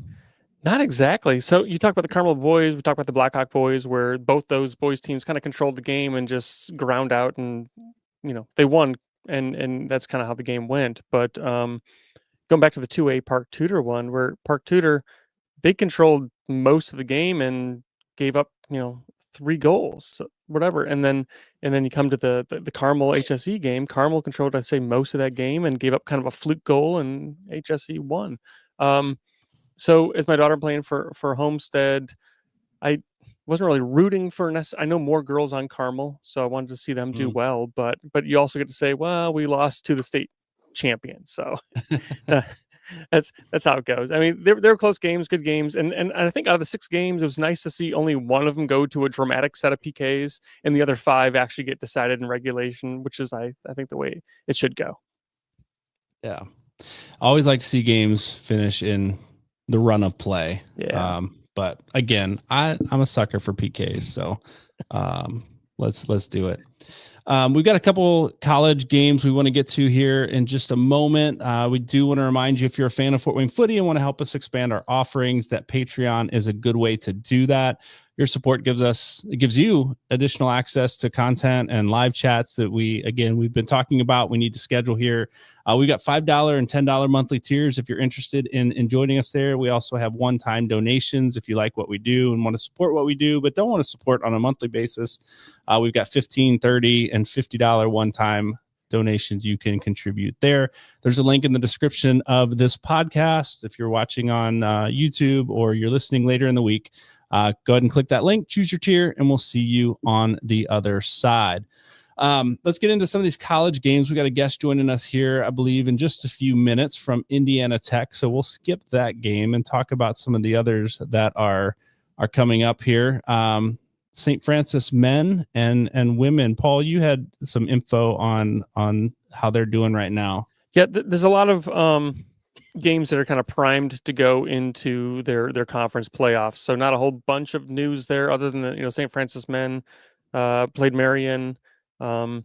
Not exactly. So you talk about the Carmel boys, we talk about the Blackhawk boys, where both those boys teams kind of controlled the game and just ground out, and they won, and that's kind of how the game went. But going back to the 2A Park Tudor one, where Park Tudor, they controlled most of the game and gave up 3 goals, so whatever, and then you come to the Carmel HSE game. Carmel controlled, I'd say, most of that game and gave up kind of a fluke goal, and HSE won. So as my daughter playing for Homestead, I wasn't really rooting for I know more girls on Carmel, so I wanted to see them do well. But you also get to say, well, we lost to the state champion, so that's how it goes. I mean, they're close games, good games, and I think out of the 6 games, it was nice to see only one of them go to a dramatic set of PKs, and the other 5 actually get decided in regulation, which is I think the way it should go. Yeah, I always like to see games finish in the run of play. Yeah. But again, I'm a sucker for PKs, so let's do it. We've got a couple college games we want to get to here in just a moment. We do want to remind you, if you're a fan of Fort Wayne Footy and want to help us expand our offerings, that Patreon is a good way to do that. Your support gives you additional access to content and live chats that we've been talking about. We need to schedule here. We got $5 and $10 monthly tiers if you're interested in joining us there. We also have one-time donations if you like what we do and want to support what we do, but don't want to support on a monthly basis. We've got $15, $30, and $50 one-time donations you can contribute there. There's a link in the description of this podcast. If you're watching on YouTube or you're listening later in the week, go ahead and click that link, choose your tier, and we'll see you on the other side. Let's get into some of these college games. We got a guest joining us here, I believe, in just a few minutes from Indiana Tech. So we'll skip that game and talk about some of the others that are coming up here. St. Francis men and women. Paul, you had some info on how they're doing right now. Yeah, there's a lot of games that are kind of primed to go into their conference playoffs. So not a whole bunch of news there, other than the St. Francis men played Marion, and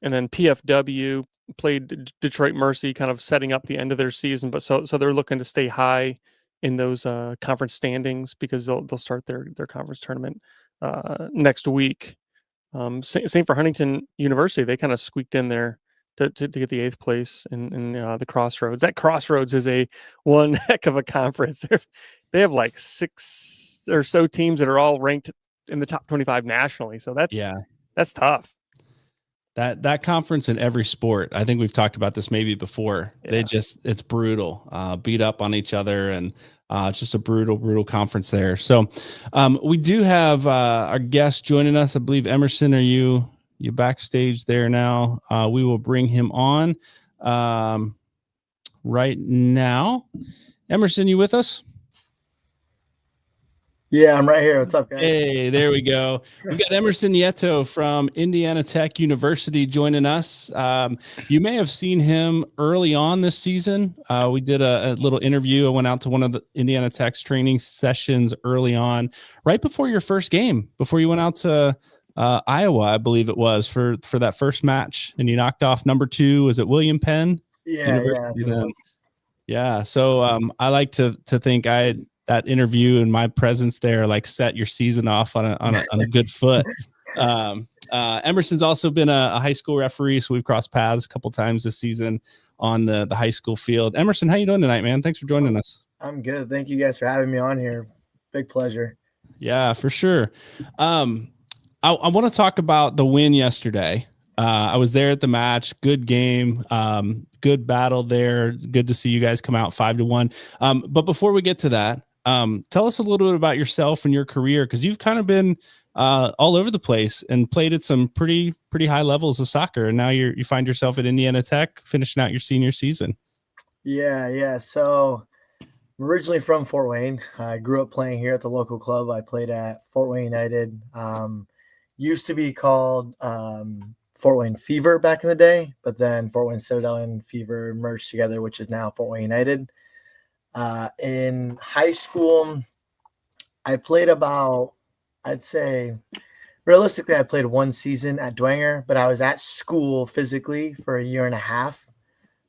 then PFW played Detroit Mercy, kind of setting up the end of their season. But so they're looking to stay high in those conference standings, because they'll start their conference tournament next week. St. for Huntington University, they kind of squeaked in there to get the 8th place in the Crossroads. That Crossroads is one heck of a conference. They have like 6 or so teams that are all ranked in the top 25 nationally. So that's tough. That conference in every sport. I think we've talked about this maybe before. Yeah. It's brutal, beat up on each other, and it's just a brutal conference there. So we do have our guest joining us. I believe, Emerson, are you backstage there now? We will bring him on right now. Emerson, you with us? Yeah, I'm right here. What's up, guys? Hey, there we go. We got Emerson Nieto from Indiana Tech University joining us. You may have seen him early on this season. We did a little interview. I went out to one of the Indiana Tech's training sessions early on, right before your first game, before you went out to Iowa, I believe it was, for that first match, and you knocked off number 2. Was it William Penn? Yeah. So I like to think that interview and my presence there like set your season off on a good foot. Emerson's also been a high school referee, so we've crossed paths a couple times this season on the high school field. Emerson, how you doing tonight, man? Thanks for joining us. I'm good. Thank you guys for having me on here. Big pleasure. Yeah, for sure. I want to talk about the win yesterday. I was there at the match. Good game. Good battle there. Good to see you guys come out 5-1. But before we get to that, tell us a little bit about yourself and your career, because you've kind of been all over the place and played at some pretty high levels of soccer, and now you find yourself at Indiana Tech finishing out your senior season. Yeah. So I'm originally from Fort Wayne. I grew up playing here at the local club. I played at Fort Wayne United. Used to be called Fort Wayne Fever back in the day, but then Fort Wayne Citadel and Fever merged together, which is now Fort Wayne United. In high school, I played about, I'd say, realistically, I played 1 season at Dwenger, but I was at school physically for a year and a half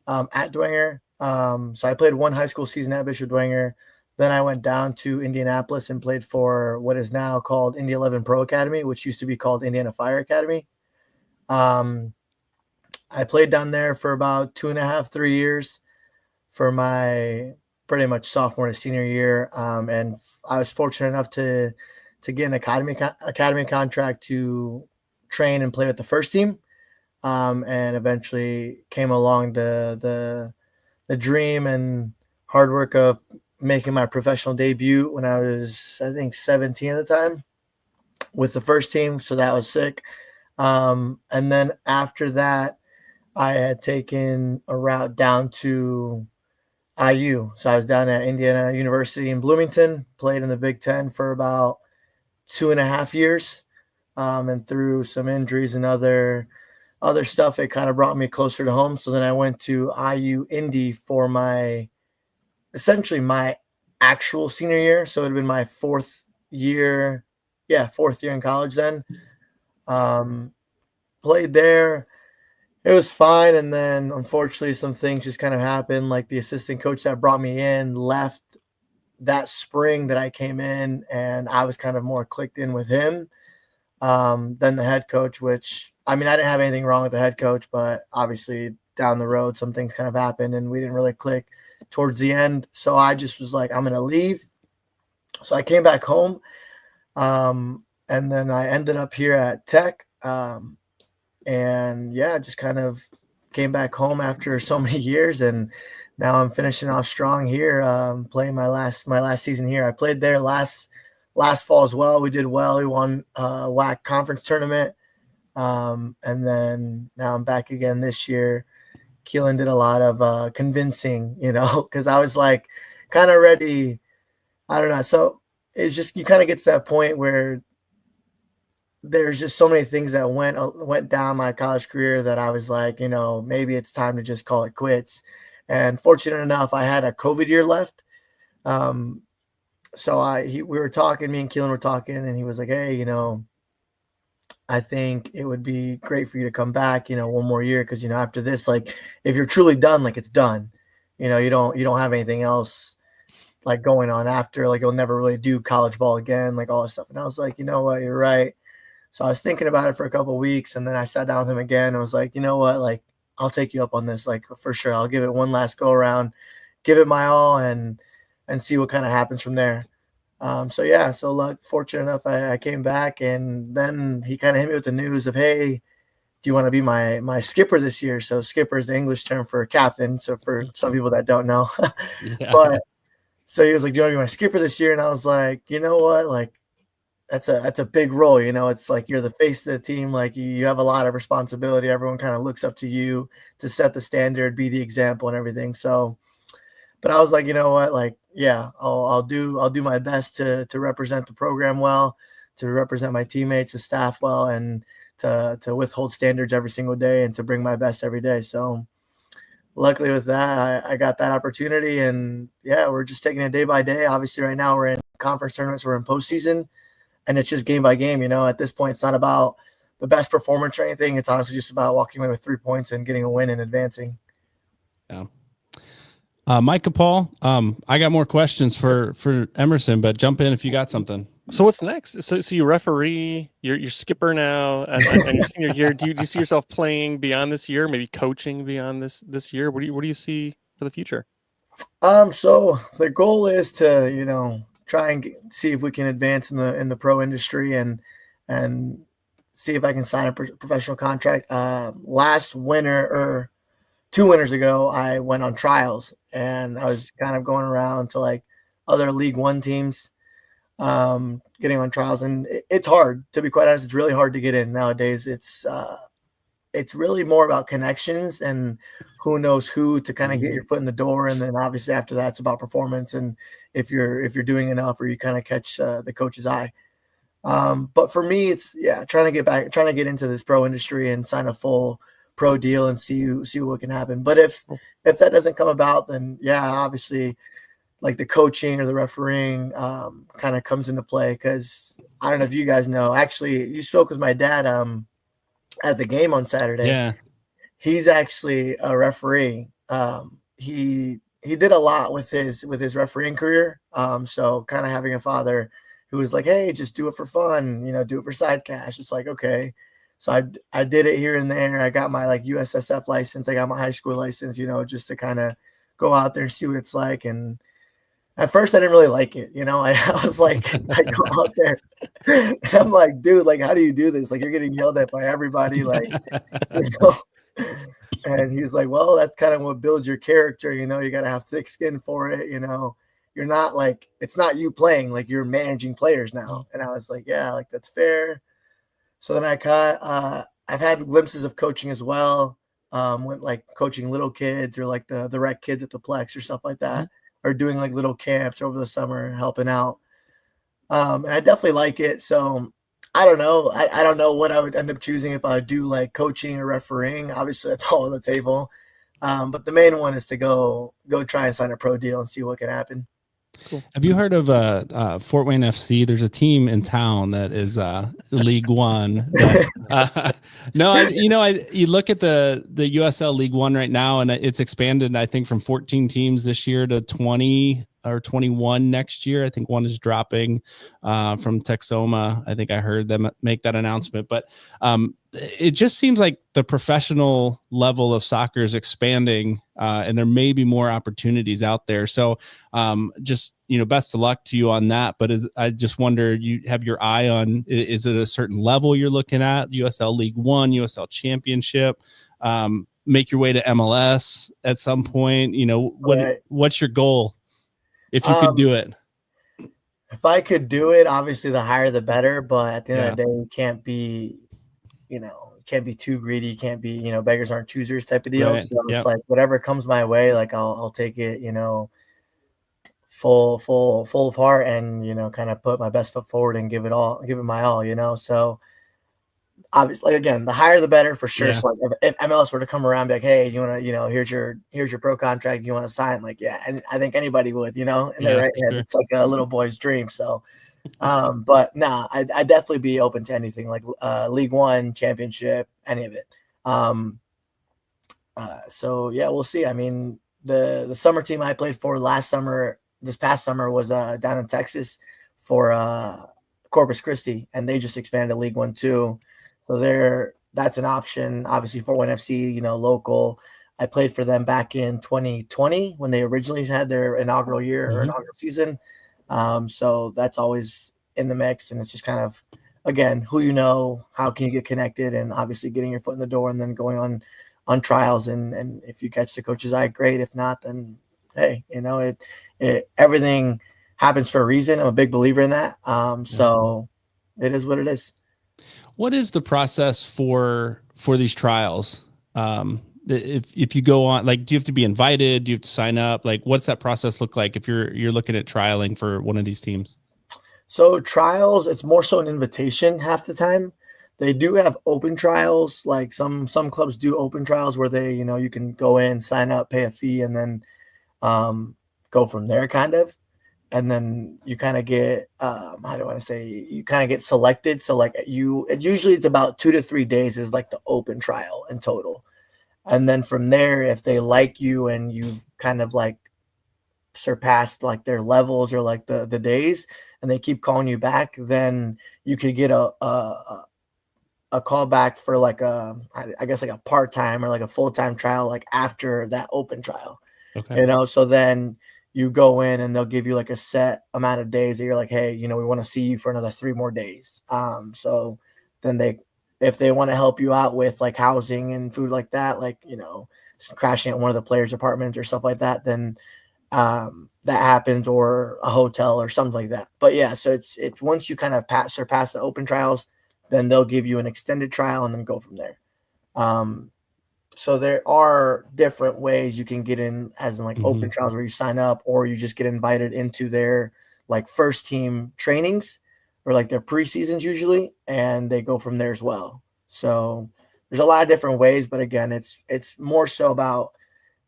at Dwenger. So I played 1 high school season at Bishop Dwenger. Then I went down to Indianapolis and played for what is now called Indy 11 Pro Academy, which used to be called Indiana Fire Academy. I played down there for about 2.5, 3 years for my pretty much sophomore to senior year. And I was fortunate enough to get an academy contract to train and play with the first team. And eventually came along the dream and hard work of making my professional debut when I was, I think, 17 at the time with the first team. So that was sick. And then after that, I had taken a route down to IU. So I was down at Indiana University in Bloomington, played in the Big Ten for about 2.5 years. And through some injuries and other stuff, it kind of brought me closer to home. So then I went to IU Indy for essentially my actual senior year. So it would have been my 4th year. Yeah, 4th year in college then. Played there. It was fine. And then unfortunately some things just kind of happened. Like the assistant coach that brought me in left that spring that I came in, and I was kind of more clicked in with him than the head coach, which, I mean, I didn't have anything wrong with the head coach, but obviously down the road, some things kind of happened and we didn't really click towards the end. So I just was like, I'm going to leave. So I came back home. And then I ended up here at Tech. And yeah, just kind of came back home after so many years, and now I'm finishing off strong here, playing my last season here. I played there last fall as well. We did well. We won WAC conference tournament. And then now I'm back again this year. Keelan did a lot of convincing, because I was like kind of ready. I don't know. So it's just, you kind of get to that point where there's just so many things that went down my college career that I was like, maybe it's time to just call it quits. And fortunate enough, I had a COVID year left. So we were talking, me and Keelan were talking, and he was like, hey, I think it would be great for you to come back, one more year. Cause after this, like, if you're truly done, like, it's done, you don't have anything else like going on after, like, you'll never really do college ball again, like all this stuff. And I was like, you know what, you're right. So I was thinking about it for a couple of weeks, and then I sat down with him again and was like, you know what, like, I'll take you up on this, like, for sure. I'll give it one last go around, give it my all, and see what kind of happens from there. So fortunate enough, I came back, and then he kind of hit me with the news of, hey, do you want to be my skipper this year? So skipper is the English term for captain. So for some people that don't know, Yeah. but so he was like, do you want to be my skipper this year? And I was like, you know what, like, that's a big role. It's like you're the face of the team. Like you have a lot of responsibility. Everyone kind of looks up to you to set the standard, be the example and everything. So, but I was like, you know what, like, yeah, I'll do my best to represent the program well, to represent my teammates, the staff well, and to withhold standards every single day and to bring my best every day. So luckily with that, I got that opportunity, and yeah, we're just taking it day by day. Obviously right now we're in conference tournaments, we're in postseason, and it's just game by game. At this point, it's not about the best performance or anything. It's honestly just about walking away with 3 points and getting a win and advancing. Yeah. Micah Paul, I got more questions for Emerson, but jump in if you got something. So what's next? So you referee, you're skipper now, and your senior year. Do you see yourself playing beyond this year? Maybe coaching beyond this year? What do you see for the future? So the goal is to try and see if we can advance in the pro industry and see if I can sign a professional contract. Last winter or 2 winters ago, I went on trials, and I was kind of going around to like other League One teams, getting on trials, and it's hard, to be quite honest. It's really hard to get in nowadays. It's really more about connections and who knows who to kind of get your foot in the door, and then obviously after that, it's about performance and if you're doing enough or you kind of catch the coach's eye. But for me, it's trying to get into this pro industry and sign a full pro deal and see what can happen. But if that doesn't come about, then obviously like the coaching or the refereeing kind of comes into play, because I don't know if you guys know, actually you spoke with my dad at the game on Saturday. Yeah, he's actually a referee. He did a lot with his refereeing career. So kind of having a father who was like, hey, just do it for fun, do it for side cash. It's like, okay. So I did it here and there. I got my like USSF license. I got my high school license, just to kind of go out there and see what it's like. And at first I didn't really like it. I was like, I go out there and I'm like, dude, like, how do you do this? Like, you're getting yelled at by everybody. Like, and he's like, well, that's kind of what builds your character. You got to have thick skin for it. You're not like, it's not you playing, like you're managing players now. And I was like, yeah, like that's fair. So then I've had glimpses of coaching as well. Went like coaching little kids or like the rec kids at the Plex or stuff like that, or doing like little camps over the summer, helping out. And I definitely like it. So I don't know. I don't know what I would end up choosing if I would do like coaching or refereeing. Obviously that's all on the table. But the main one is to go try and sign a pro deal and see what can happen. Cool. Have you heard of Fort Wayne FC? There's a team in town that is League One. You look at the USL League One right now, and it's expanded, I think, from 14 teams this year to 20 or 21 next year. I think one is dropping from Texoma. I think I heard them make that announcement. But it just seems like the professional level of soccer is expanding, and there may be more opportunities out there. So just, best of luck to you on that. But I just wonder, you have your eye on, is it a certain level you're looking at? USL League One, USL Championship, make your way to MLS at some point? What's your goal if you could do it? If I could do it, obviously the higher the better. But at the end of the day, you can't be too greedy. You can't be, beggars aren't choosers type of deal. Right. So it's like whatever comes my way, like I'll take it, full of heart and, kind of put my best foot forward and give it my all, So obviously, again, the higher the better for sure. Yeah. So like if MLS were to come around, be like, hey, you want to, here's your pro contract, you want to sign? Like, yeah, and I think anybody would, in their Yeah, right for head. sure. It's like a little boy's dream. So, but nah, I'd definitely be open to anything like League One, Championship, any of it. So yeah, we'll see. I mean, the summer team I played for this past summer was down in Texas for Corpus Christi, and they just expanded League One too. So that's an option. Obviously, Fort Wayne FC, local. I played for them back in 2020 when they originally had their inaugural year or inaugural season. So that's always in the mix, and it's just kind of, again, who how can you get connected, and obviously getting your foot in the door and then going on trials. And if you catch the coach's eye, great. If not, then hey, everything happens for a reason. I'm a big believer in that. So it is what it is. What is the process for these trials? If you go on, like, do you have to be invited? Do you have to sign up? Like, what's that process look like if you're looking at trialing for one of these teams? So trials, it's more so an invitation half the time. They do have open trials. Like some clubs do open trials where they, you can go in, sign up, pay a fee, and then go from there kind of. And then you kind of get, how do I want to say, you kind of get selected. So like usually it's about 2 to 3 days is like the open trial in total. And then from there, if they like you and you've kind of like surpassed like their levels or like the days, and they keep calling you back, then you could get a call back for like I guess like a part-time or like a full-time trial, like after that open trial. Okay. So then you go in and they'll give you like a set amount of days that you're like, hey, we want to see you for another 3 more days. So then if they want to help you out with like housing and food like that, like, crashing at one of the players' apartments or stuff like that, then that happens, or a hotel or something like that. But yeah, so it's once you kind of surpass the open trials, then they'll give you an extended trial and then go from there. So there are different ways you can get in, as in like open trials where you sign up, or you just get invited into their like first team trainings or like their preseasons usually, and they go from there as well. So there's a lot of different ways, but again, it's more so about,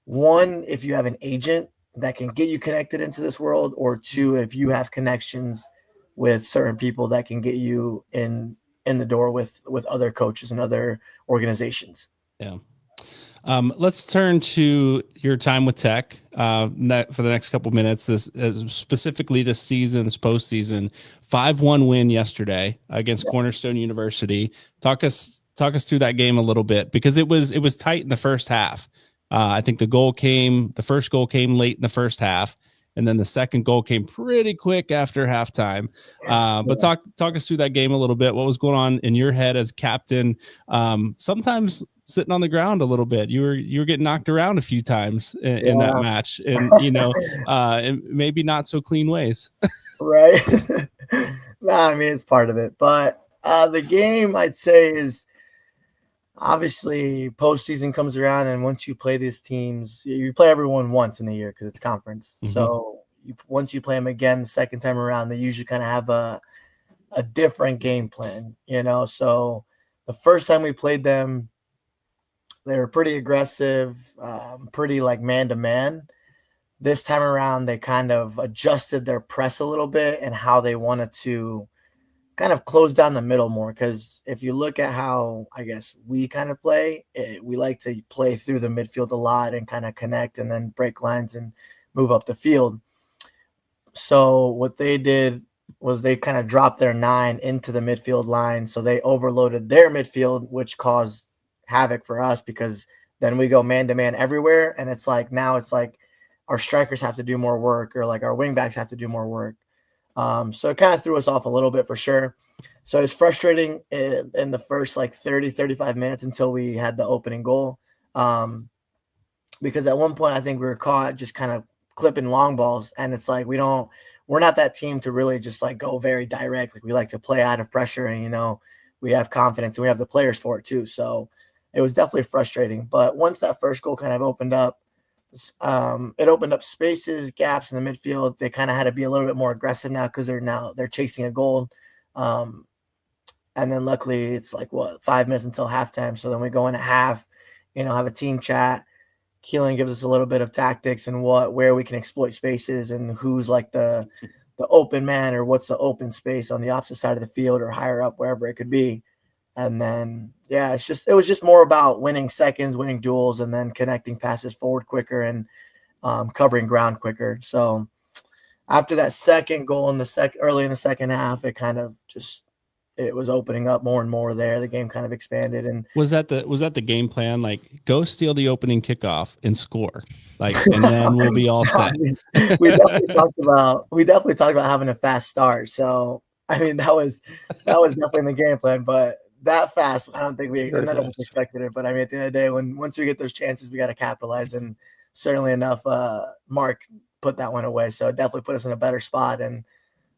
one, if you have an agent that can get you connected into this world, or 2, if you have connections with certain people that can get you in the door with other coaches and other organizations. Yeah. Let's turn to your time with Tech for the next couple minutes. Specifically this season, this postseason, 5-1 win yesterday against Cornerstone University. Talk us through that game a little bit, because it was tight in the first half. I think the first goal came late in the first half, and then the second goal came pretty quick after halftime. But talk us through that game a little bit. What was going on in your head as captain? Sometimes sitting on the ground a little bit. You were getting knocked around a few times in that match, and maybe not so clean ways. Right. No, I mean, it's part of it, but the game, I'd say, is obviously postseason comes around, and once you play these teams, you play everyone once in a year because it's conference. So once you play them again the second time around, they usually kind of have a different game plan, So the first time we played them, they were pretty aggressive, pretty like man-to-man. This time around, they kind of adjusted their press a little bit and how they wanted to kind of close down the middle more. Because if you look at how, I guess, we kind of play, we like to play through the midfield a lot and kind of connect and then break lines and move up the field. So what they did was they kind of dropped their 9 into the midfield line. So they overloaded their midfield, which caused havoc for us, because then we go man-to-man everywhere. And it's like, now it's like our strikers have to do more work, or like our wingbacks have to do more work. So it kind of threw us off a little bit for sure. So it's frustrating in the first like 30, 35 minutes until we had the opening goal. Because at one point I think we were caught just kind of clipping long balls, and it's like, we're not that team to really just like go very direct. Like, we like to play out of pressure, and we have confidence and we have the players for it too. So it was definitely frustrating. But once that first goal kind of opened up, it opened up spaces, gaps in the midfield. They kind of had to be a little bit more aggressive now, because they're chasing a goal. And And then luckily it's like 5 minutes until halftime. So then we go in at half, have a team chat. Keelan gives us a little bit of tactics and where we can exploit spaces and who's like the open man or what's the open space on the opposite side of the field or higher up, wherever it could be. And then, it was just more about winning seconds, winning duels, and then connecting passes forward quicker and covering ground quicker. So after that second goal early in the second half, it kind of it was opening up more and more there. The game kind of expanded. And was that the game plan? Like, go steal the opening kickoff and score, like, and then we'll be all set. we definitely talked about having a fast start. So I mean, that was definitely in the game plan, but that fast, I don't think none of us expected it. But I mean, at the end of the day, once we get those chances, we got to capitalize. And certainly enough, Mark put that one away. So it definitely put us in a better spot. And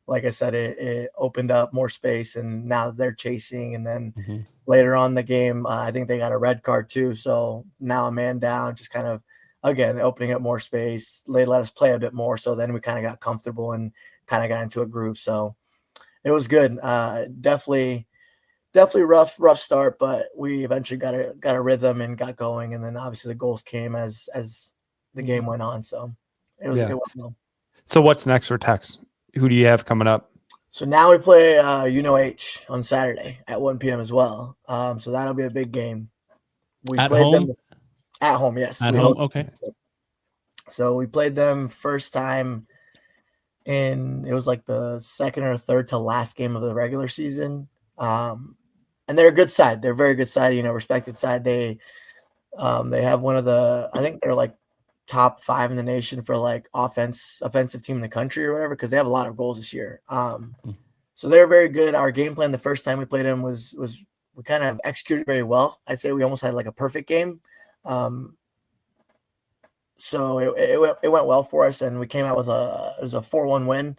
like I said, it opened up more space, and now they're chasing. And then later on in the game, I think they got a red card too. So now a man down, just kind of, again, opening up more space. They let us play a bit more. So then we kind of got comfortable and kind of got into a groove. So it was good. Definitely rough start, but we eventually got a rhythm and got going. And then obviously the goals came as the game went on. So it went well. So what's next for Tex? Who do you have coming up? So now we play UNOH on Saturday at 1 p.m. as well. So that'll be a big game. We at played home? them at home, yes. At home, okay. So we played them first time it was like the second or third to last game of the regular season. And they're a good side. They're a very good side, respected side. They have one of I think they're like top 5 in the nation for like offensive team in the country or whatever, because they have a lot of goals this year. So they're very good. Our game plan the first time we played them was we kind of executed very well. I'd say we almost had like a perfect game. So it went well for us, and we came out with it was a 4-1 win.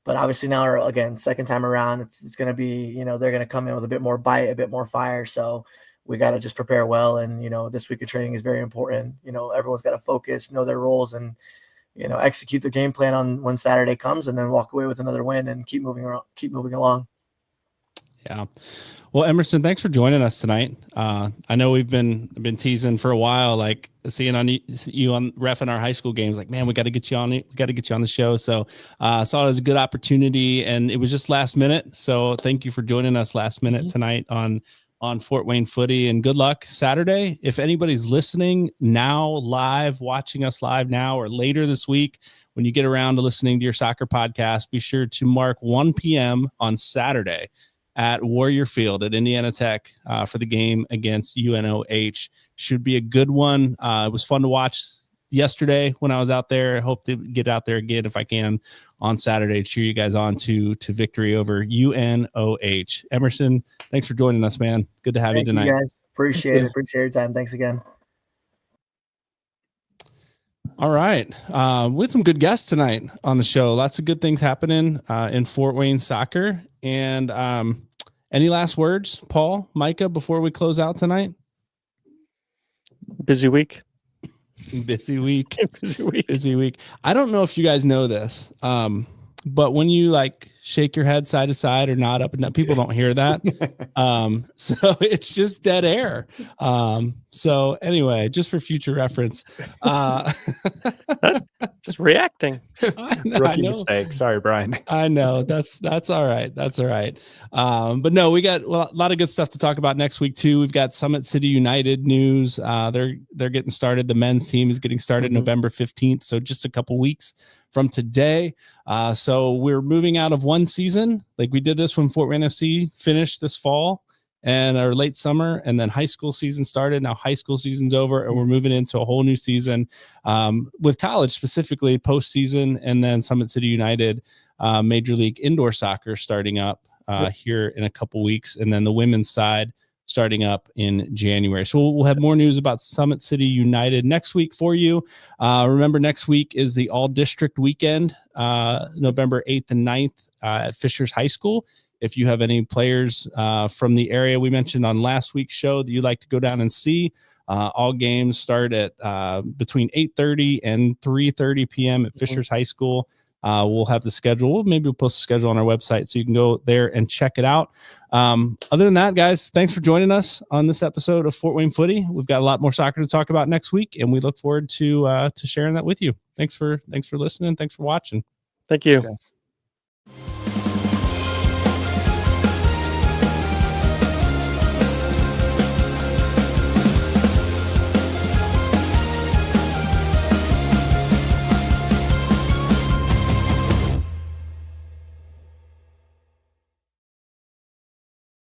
But obviously now, again, second time around, it's going to be, they're going to come in with a bit more bite, a bit more fire. So we got to just prepare well. And, this week of training is very important. Everyone's got to focus, know their roles, and, execute the game plan on when Saturday comes, and then walk away with another win and keep moving along. Yeah. Well, Emerson, thanks for joining us tonight. I know we've been teasing for a while, like seeing you on reffing our high school games. Like, man, we got to get you on it. We got to get you on the show. So saw it as a good opportunity, and it was just last minute. So thank you for joining us last minute tonight on Fort Wayne Footy, and good luck Saturday. If anybody's listening now, watching us live now or later this week, when you get around to listening to your soccer podcast, be sure to mark 1 p.m. on Saturday at Warrior Field at Indiana Tech for the game against UNOH. Should be a good one. It was fun to watch yesterday when I was out there. I hope to get out there again if I can on Saturday to cheer you guys on to victory over UNOH. Emerson, thanks for joining us, man. Good to have you tonight. Thank you guys. Appreciate it. Appreciate your time. Thanks again. All right. We had some good guests tonight on the show. Lots of good things happening in Fort Wayne soccer. And any last words, Paul, Micah, before we close out tonight? Busy week. Busy week. Busy week. I don't know if you guys know this, but when you like shake your head side to side or nod up and down, people don't hear that. So it's just dead air. So anyway, just for future reference, just reacting. Rookie mistake. Sorry, Brian. I know that's all right. That's all right. But no, we got a lot of good stuff to talk about next week too. We've got Summit City United news. They're getting started. The men's team is getting started November 15th. So just a couple weeks from today. So we're moving out of one season. Like we did this when Fort Wayne FC finished this fall and our late summer, and then high school season started. Now high school season's over, and we're moving into a whole new season with college specifically postseason, and then Summit City United Major League Indoor Soccer starting up here in a couple weeks, and then the women's side starting up in January. So we'll have more news about Summit City United next week for you. Remember, next week is the all-district weekend, November 8th and 9th at Fishers High School. If you have any players from the area we mentioned on last week's show that you'd like to go down and see, all games start at between 8:30 and 3:30 p.m. at Fishers High School. We'll have the schedule. Maybe we'll post a schedule on our website so you can go there and check it out. Other than that, guys, thanks for joining us on this episode of Fort Wayne Footy. We've got a lot more soccer to talk about next week, and we look forward to sharing that with you. Thanks for listening. Thanks for watching. Thank you. Yes.